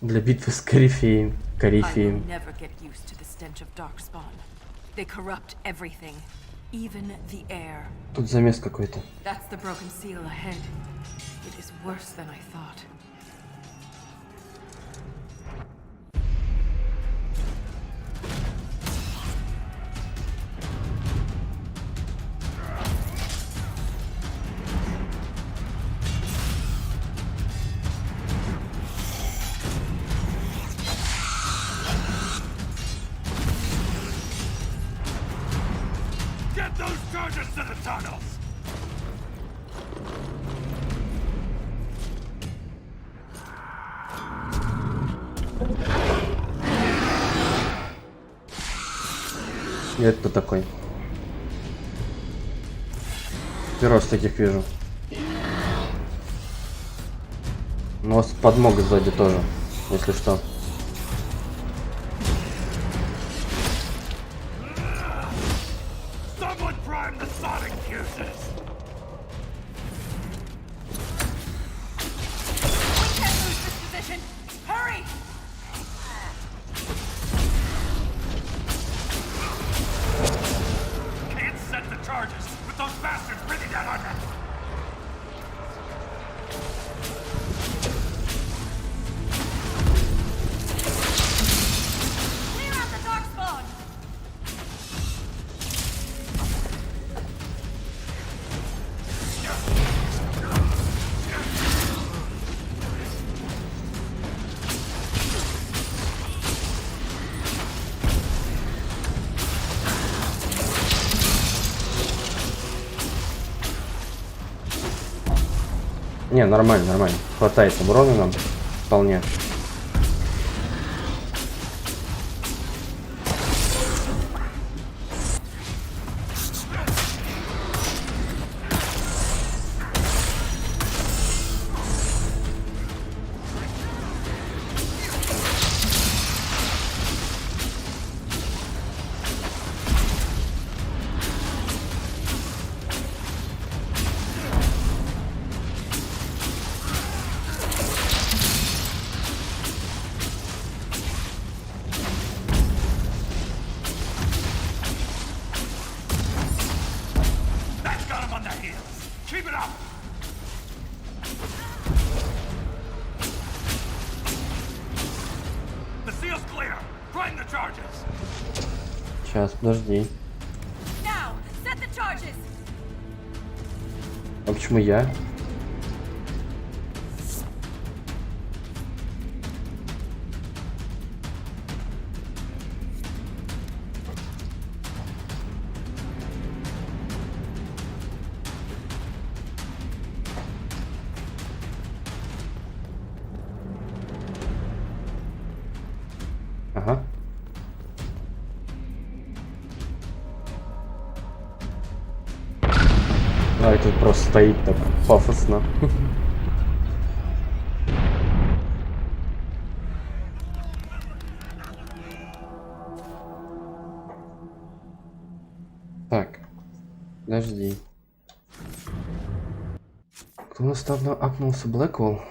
для битвы с Корифеем. Корифеем. never get used to the stench of darkspawn. They corrupt everything, even the air. Тут замес какой-то. That's the broken seal ahead. It is worse than I thought. Get those Charges to the tunnels! Я это кто такой? Первый раз таких вижу. У вас подмога сзади тоже, если что. Someone prime the sonic fuses! We can't lose this position! Hurry! Can't set the charges with those bastards breathing down on them! Clear out the dark spawn! Не, нормально, нормально. Хватает урона нам. Вполне. That's got him on their heels! Keep it up! The seal's clear! Prime the charges! Сейчас, подожди. Now, set the charges! А почему я? Ага. А это просто стоит так пафосно. Так, подожди. Кто у нас там апнулся? Блэквелл?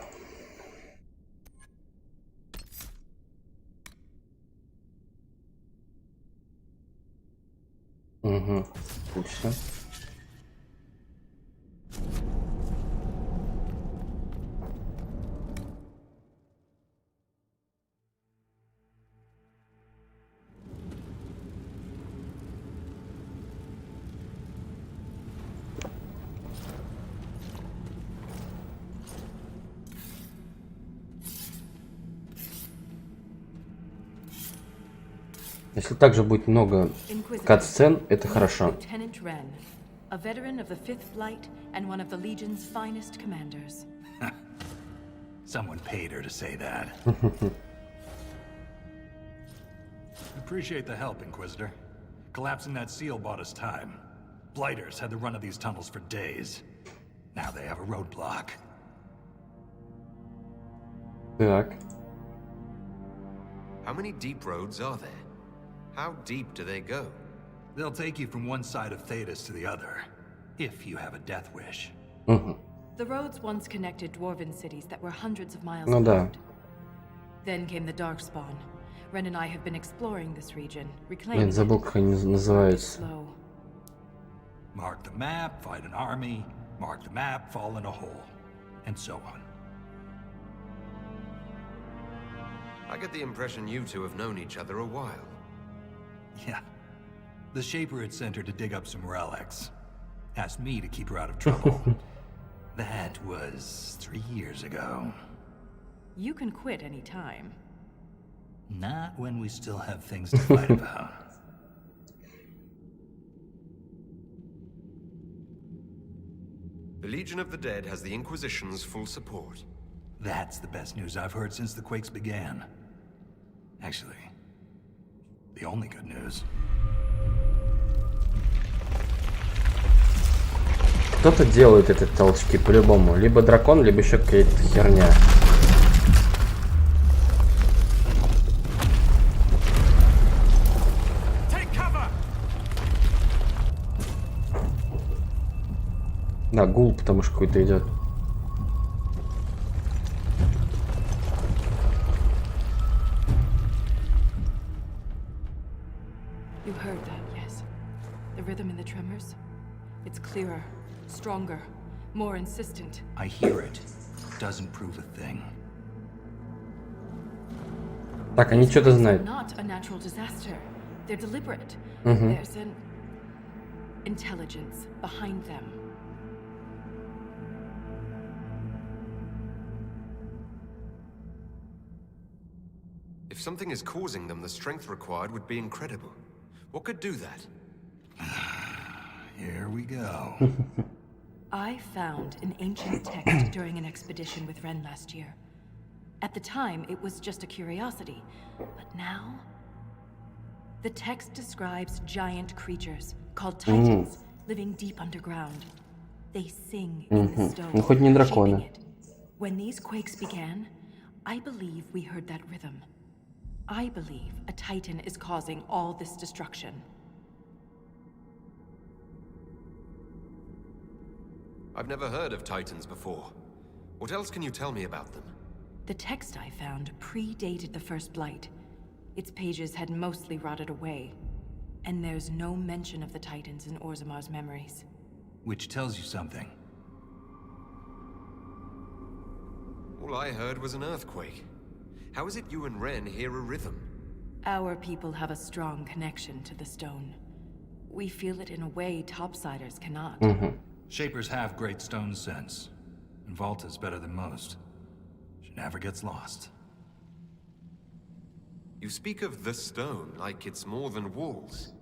Угу, отлично. Если также будет много кат-сцен, это хорошо. Lieutenant Wren, a veteran of the 5th Flight and one of the Legion's finest commanders. Someone paid her to say that. Appreciate the help, Inquisitor. Collapsing that seal bought us time. Blighters had the run of these tunnels for days. Now they have a roadblock. Так. How many deep roads are there? How deep do they go? They'll take you from one side of Thetis to the other, if you have a death wish. Угу. The roads once connected dwarven cities that were hundreds of miles Ну да. apart. Then came the Darkspawn. Ren and I have been exploring this region, reclaiming Нет, забыл, как они it. называются. Slow. Mark the map, fight an army. Mark the map, fall in a hole. And so on. I get the impression you two have known each other a while. Yeah. The Shaper had sent her to dig up some relics. Asked me to keep her out of trouble. That was 3 years ago. You can quit any time. Not when we still have things to fight about. The Legion of the Dead has the Inquisition's full support. That's the best news I've heard since the quakes began. Actually, the only good news. Кто-то делает эти толчки по-любому. Либо дракон, либо еще какая-то херня. Да, гул, потому что какой-то идет. You heard that, yes? The rhythm in the tremors? It's clearer, stronger, more insistent. I hear it. Doesn't prove a thing. Так, они что-то знают. Not a natural disaster. They're deliberate. There's an intelligence behind them. If something is causing them, the strength required would be incredible. What could do that? Here we go. I found an ancient text during an expedition with Ren last year. At the time, it was just a curiosity. But now... The text describes giant creatures, called Titans, living deep underground. They sing in the stone, Ну, хоть не драконы. shaping it. When these quakes began, I believe we heard that rhythm. I believe a Titan is causing all this destruction. I've never heard of Titans before. What else can you tell me about them? The text I found predated the First Blight. Its pages had mostly rotted away. And there's no mention of the Titans in Orzamar's memories. Which tells you something. All I heard was an earthquake. How is it you and Ren hear a rhythm? Our people have a strong connection to the stone. We feel it in a way topsiders cannot. Shapers have great stone sense. And Volta's better than most. She never gets lost. You speak of the stone like it's more than walls.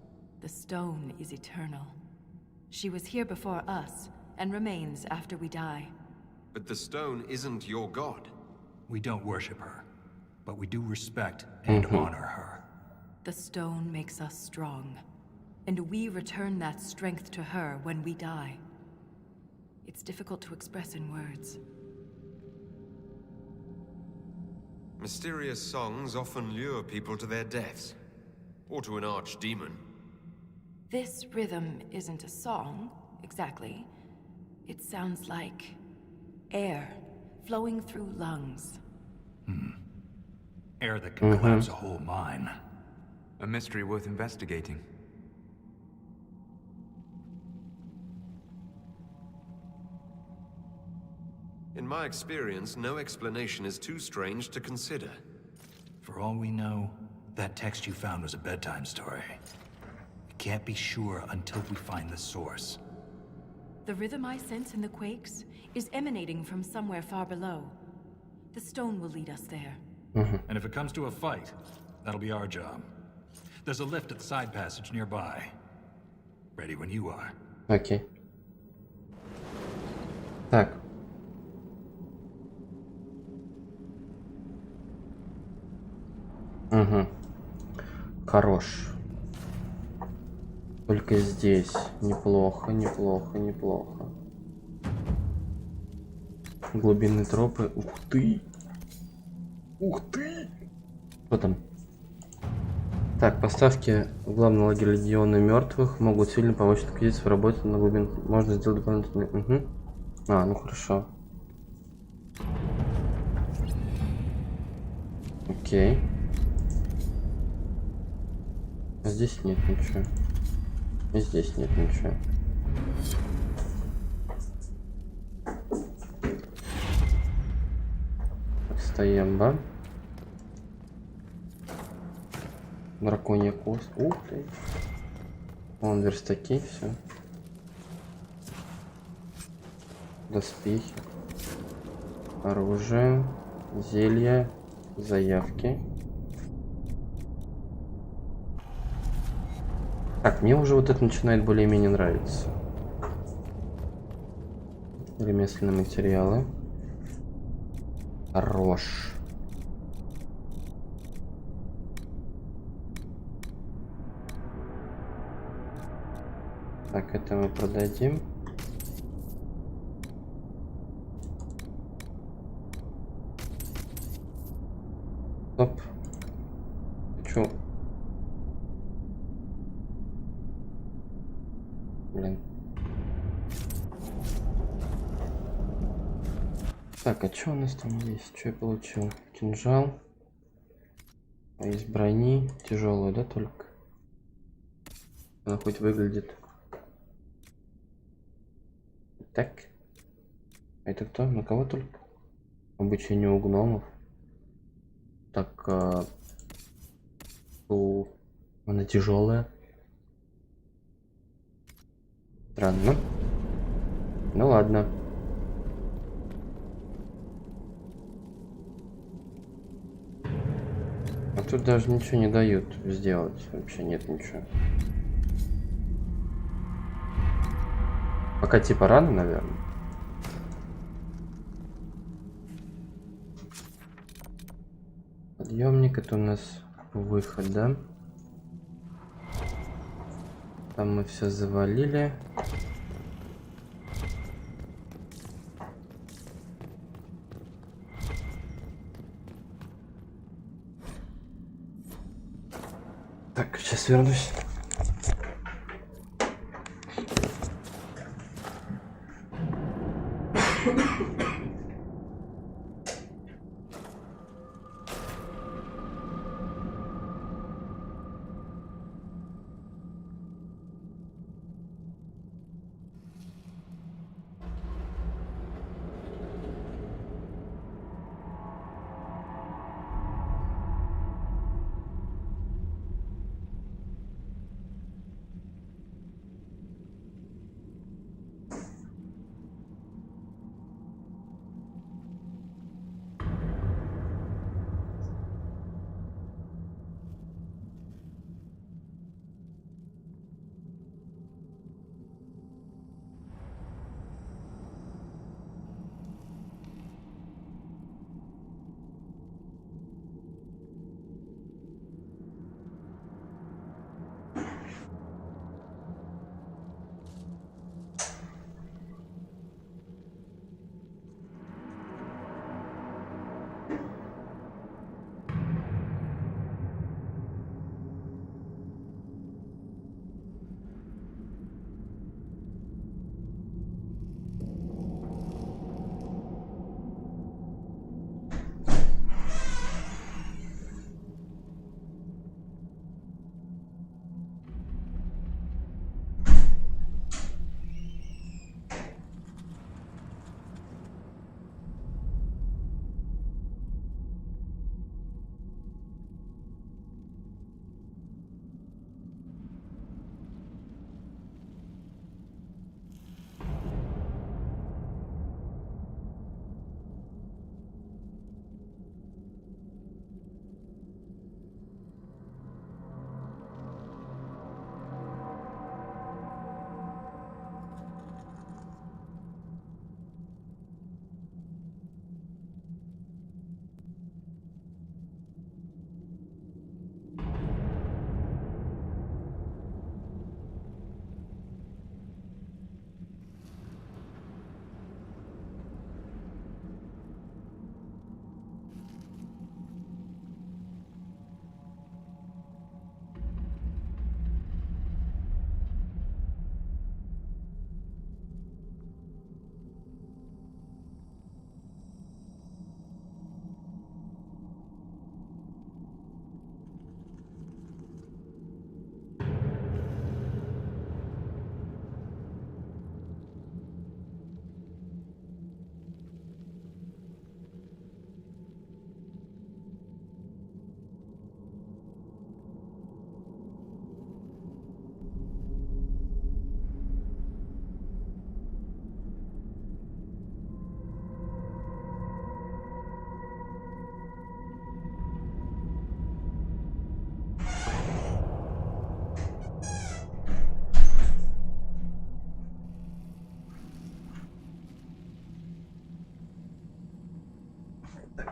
The stone is eternal. She was here before us, and remains after we die. But the stone isn't your god. We don't worship her, but we do respect and honor her. The stone makes us strong, and we return that strength to her when we die. It's difficult to express in words. Mysterious songs often lure people to their deaths. Or to an archdemon. This rhythm isn't a song, exactly. It sounds like air flowing through lungs. Air that can collapse a whole mine. A mystery worth investigating. In my experience, no explanation is too strange to consider. For all we know, that text you found was a bedtime story. We can't be sure until we find the source. The rhythm I sense in the quakes is emanating from somewhere far below. The stone will lead us there. And if it comes to a fight, that'll be our job. There's a lift at the side passage nearby. Ready when you are. Окей. Так. Хорош. Только здесь. Неплохо, неплохо, неплохо. Глубинные тропы. Ух ты! Ух ты! Что там? Так, поставки в главный лагерь легиона мертвых могут сильно помочь находиться в работе на глубин. Можно сделать дополнительные. А, ну хорошо. Окей. А здесь нет ничего. И здесь нет ничего. Стоим, да? Драконья кость. Ух ты. Вон верстаки, все. Доспехи. Оружие. Зелья. Заявки. Так, мне уже вот это начинает более-менее нравиться. Ремесленные материалы. Хорош. Так, это мы продадим. Стоп. Чё? Блин. Так, а что у нас там есть? Что я получил? Кинжал. А из брони тяжелую, да, только? Она хоть выглядит. Так. А это кто? На кого только? Обучение у гномов. Так, она тяжелая. Странно. Ну ладно. А тут даже ничего не дают сделать. Вообще нет ничего. Пока типа рано, наверное. Подъемник, это у нас выход, да? Там мы все завалили. Так, сейчас вернусь.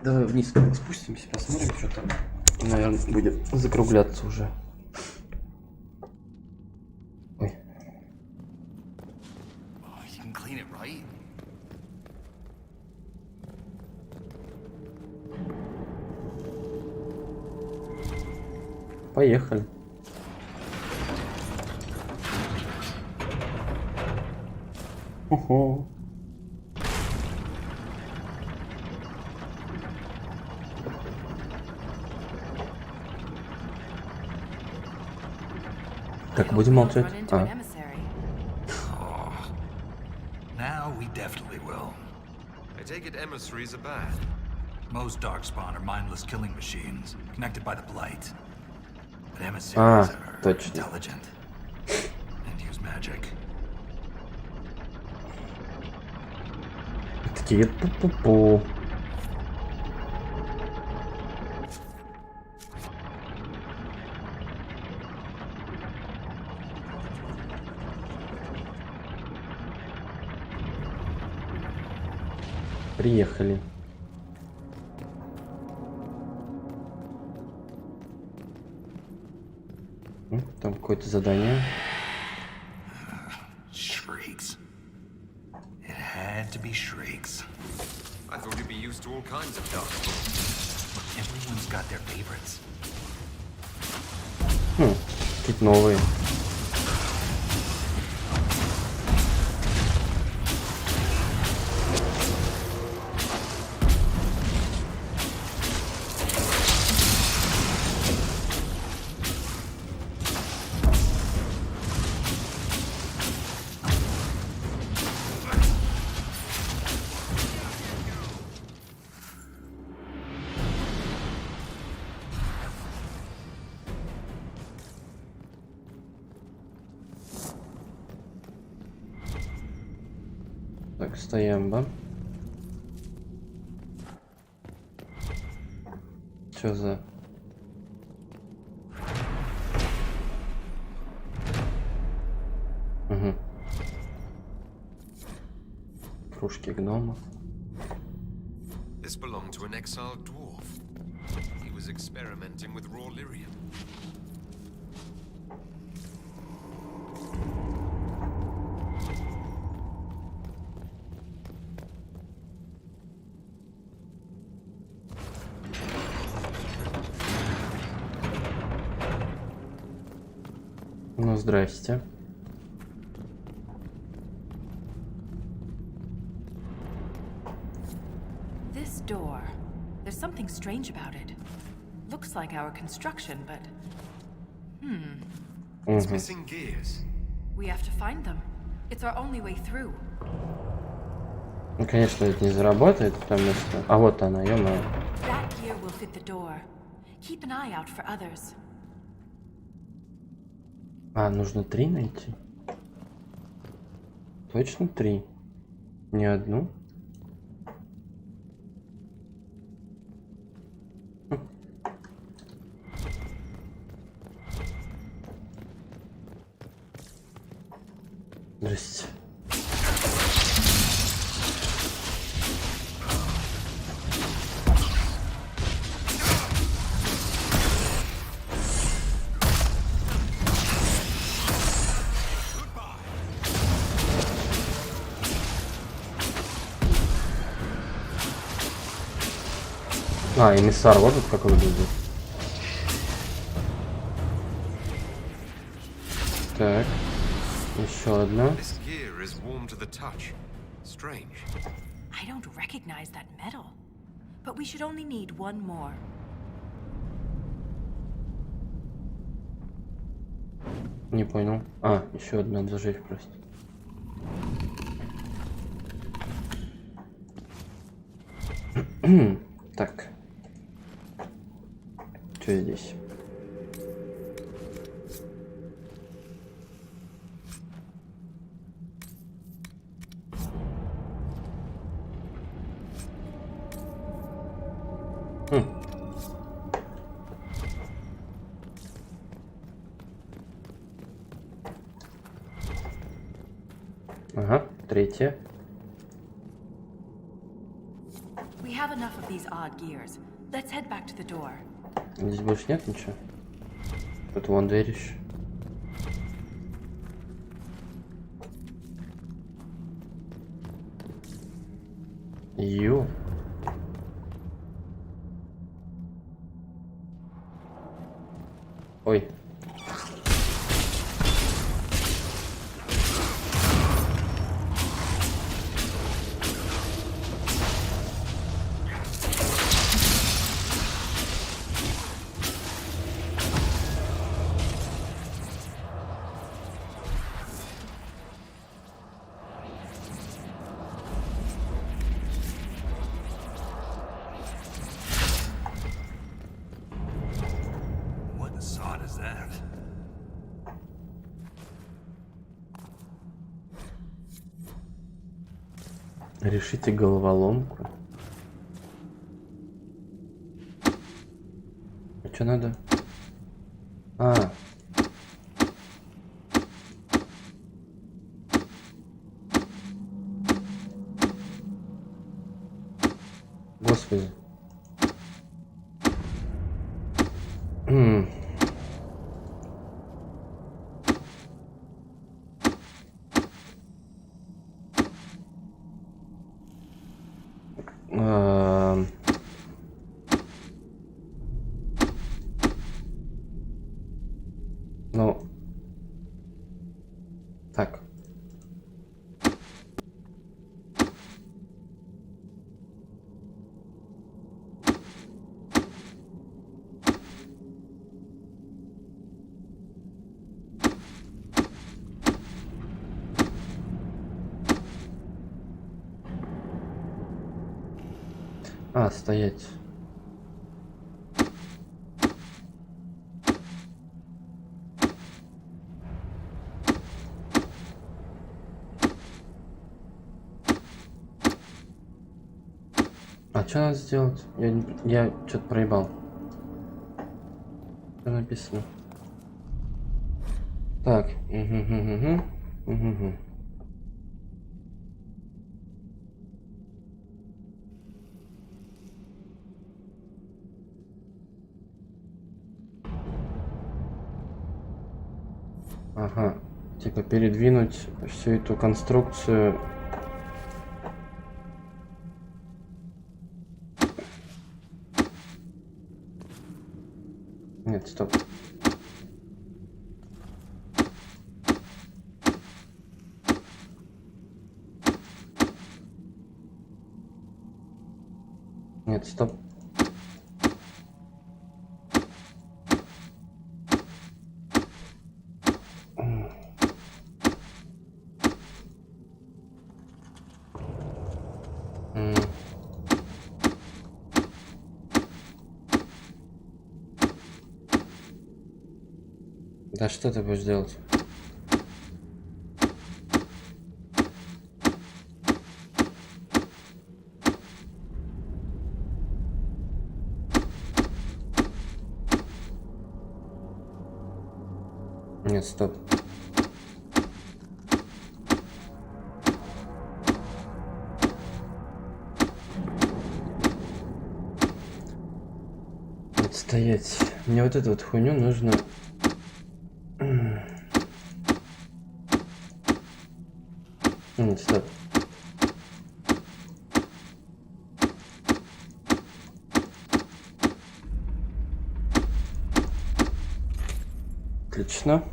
Давай вниз спустимся, посмотрим, что там. Наверное, будет закругляться уже. Ой. Oh, you can clean it, right? Поехали. Уху. Так, будем молчать. А. Now we definitely will. I take it emissaries are bad. Most darkspawn are mindless killing machines, connected by the blight. But emissaries are точно. intelligent and use magic. Такие пу-пу-пу. Приехали. Там какое-то задание. Shrieks. It had to be shrieks. I thought you'd be used to all kinds of darkspawn. Everyone's got their favorites. Какие-то новые. Так, стоямба. Чё за... Угу. Кружки гномов. This belonged to an exiled dwarf. He was experimenting with raw lyrium. Ну, здрасте. This door. There's something strange about it. Looks like our construction, but... It's missing gears. We have to find them. It's our only way through. Ну, конечно, это не заработает, потому что... А вот она, ё-моё. That gear will fit the door. Keep an eye out for others. А, нужно 3 найти? Точно 3? Не одну? Здрасте. А, эмиссар, вот тут как выглядит. Так, еще одна. This gear is warm to the touch. Strange. I don't recognize that metal. But we should only need one more. Не понял. А, еще одна, надо зажечь просто. Так. Что здесь? Ага, третья. We have enough of these odd gears. Let's head back to the door. Здесь больше нет ничего. Тут вон дверь еще. Ё. Ой. What the sod is that? Решите головоломку. А что надо? А. Господи. Ну, так. А, стоять. А что надо сделать? Я что-то проебал. Что написано? Так. Ага. Типа передвинуть всю эту конструкцию. Нет, стоп. Нет, стоп. Да что ты будешь делать? Нет, стоп. Вот стоять. Мне вот эту вот хуйню нужно. Нет, стоп. Отлично.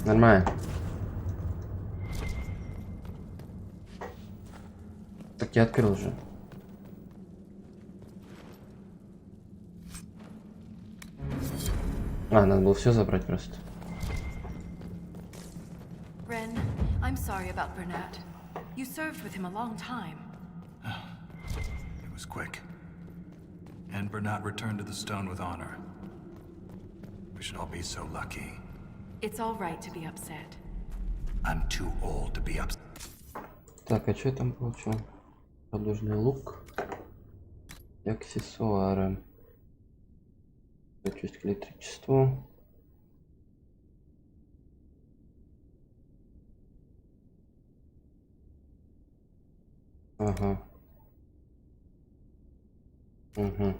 Нормально. Так я открыл же. А, надо было все забрать просто. Ren, I'm sorry about Bernat. You served with him a long time. It was quick. And Bernat returned to the stone with honor. We should all be so lucky. It's all right to be upset. I'm too old to be upset. Так, а что я там получил? Подложный лук. И аксессуары. Честь к электричеству. Ага. Угу.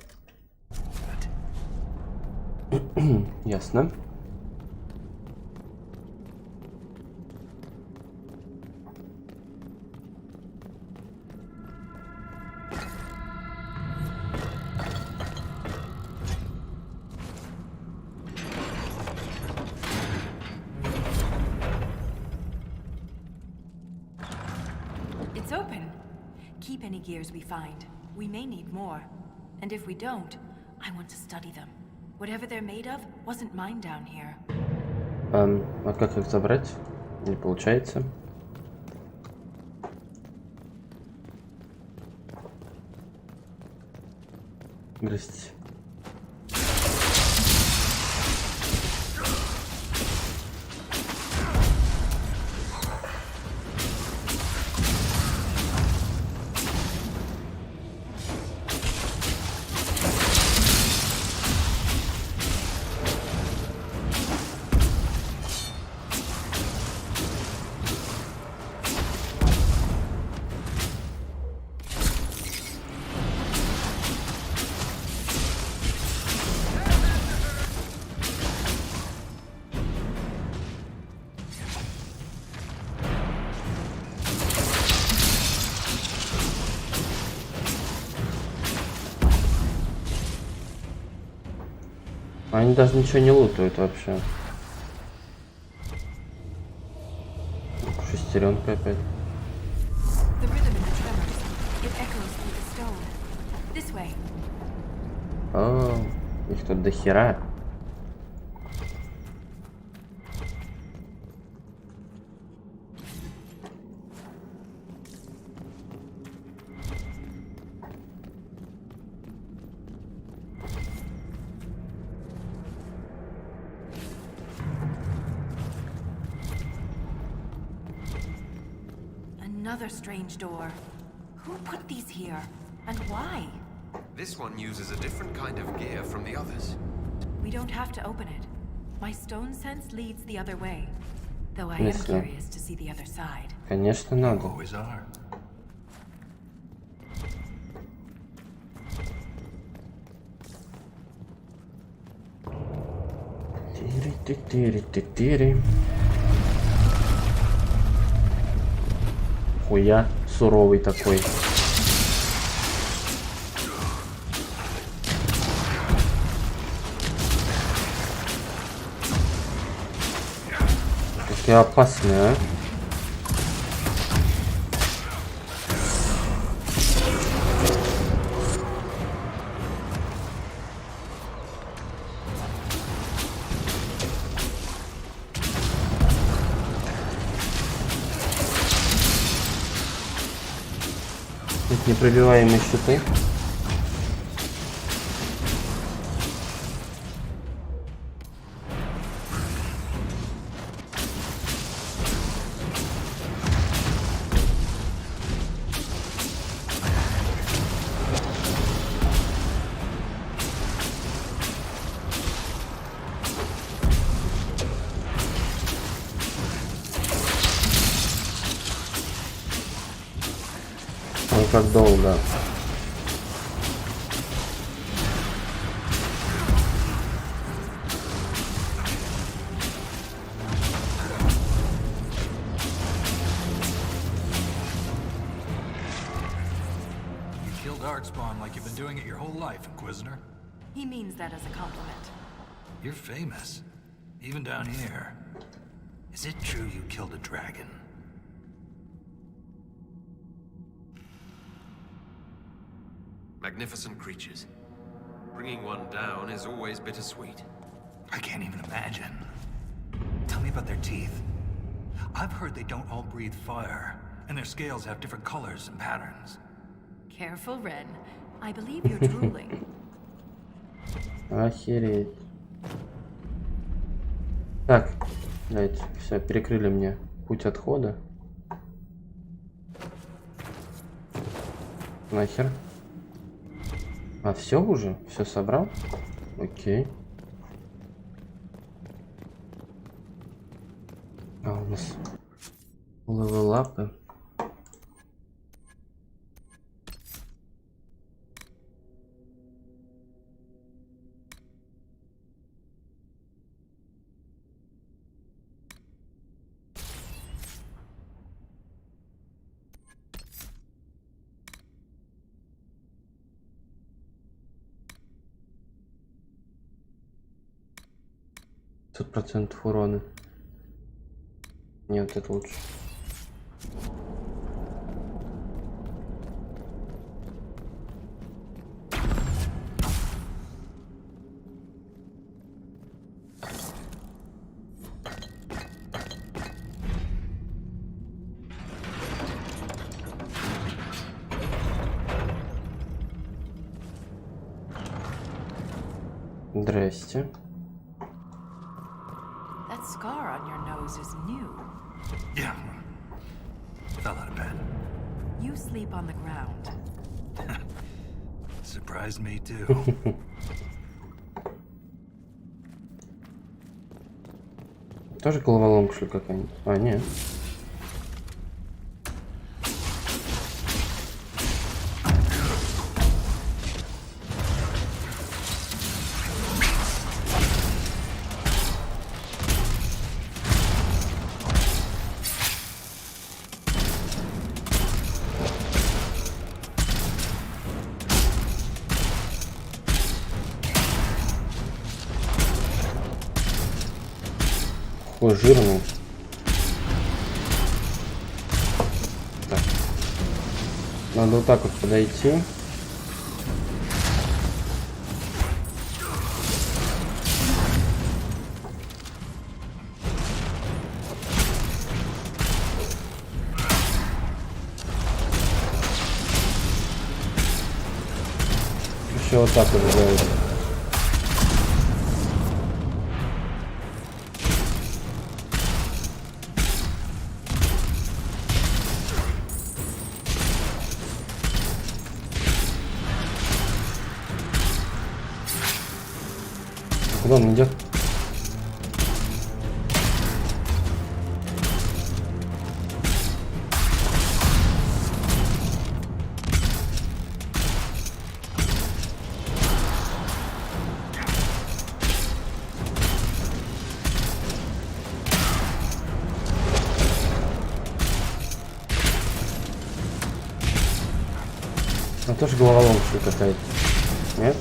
Ясно. It's open. Keep any gears we find. We may need more. And if we don't, I want to study them. Whatever they're made of wasn't mine down here. А как их забрать? Не получается. Здрасте. Они даже ничего не лутают вообще. Шестеренка опять. О, их тут до хера. Another strange door. Who put these here? And why? This one uses a different kind of gear from the others. We don't have to open it. My stone sense leads the other way. Though I am curious to see the other side. Конечно, надо. Always are. Тири-ти-тири-ти-тири. Хуя суровый такой. Какие опасные, а? Тут непробиваемые щиты. Ой, как долго. Darkspawn like you've been doing it your whole life, Inquisitor. He means that as a compliment. You're famous, even down here. Is it true you killed a dragon? Magnificent creatures. Bringing one down is always bittersweet. I can't even imagine. Tell me about their teeth. I've heard they don't all breathe fire, and their scales have different colors and patterns. Careful, Ren. I believe you're drooling. Охереть. Так, блять, все, перекрыли мне путь отхода. Нахер. А все уже? Все собрал? Окей. А у нас левелапы. 500% урона. Нет, это лучше. Здрасте. That scar on your nose is new. Yeah. Fell out of bed. You sleep on the ground. Surprised me too. Тоже головоломка, что ли, какая-нибудь? А, нет. Ой, жирный. Так. Надо вот так вот подойти. Еще вот так вот сделать. Куда он идет? А тоже головоломка какая-то. Нет?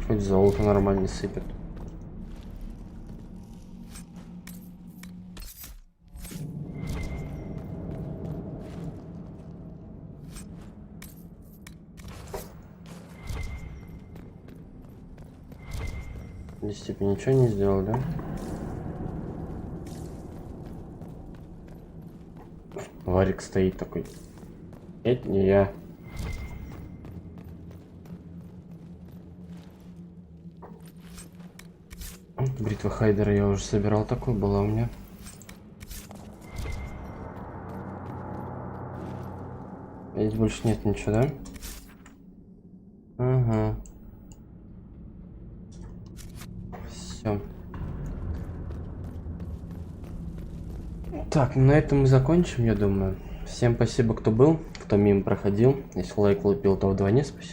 Хоть золото нормально сыпет. Здесь типа ничего не сделал, да? Варик стоит такой. Это не я. Бритва Хайдера я уже собирал, такой была у меня. Здесь больше нет ничего, да? Ага. Все. Так, на этом мы закончим, я думаю. Всем спасибо, кто был, кто мимо проходил. Если лайк лупил, то вдвойне спасибо.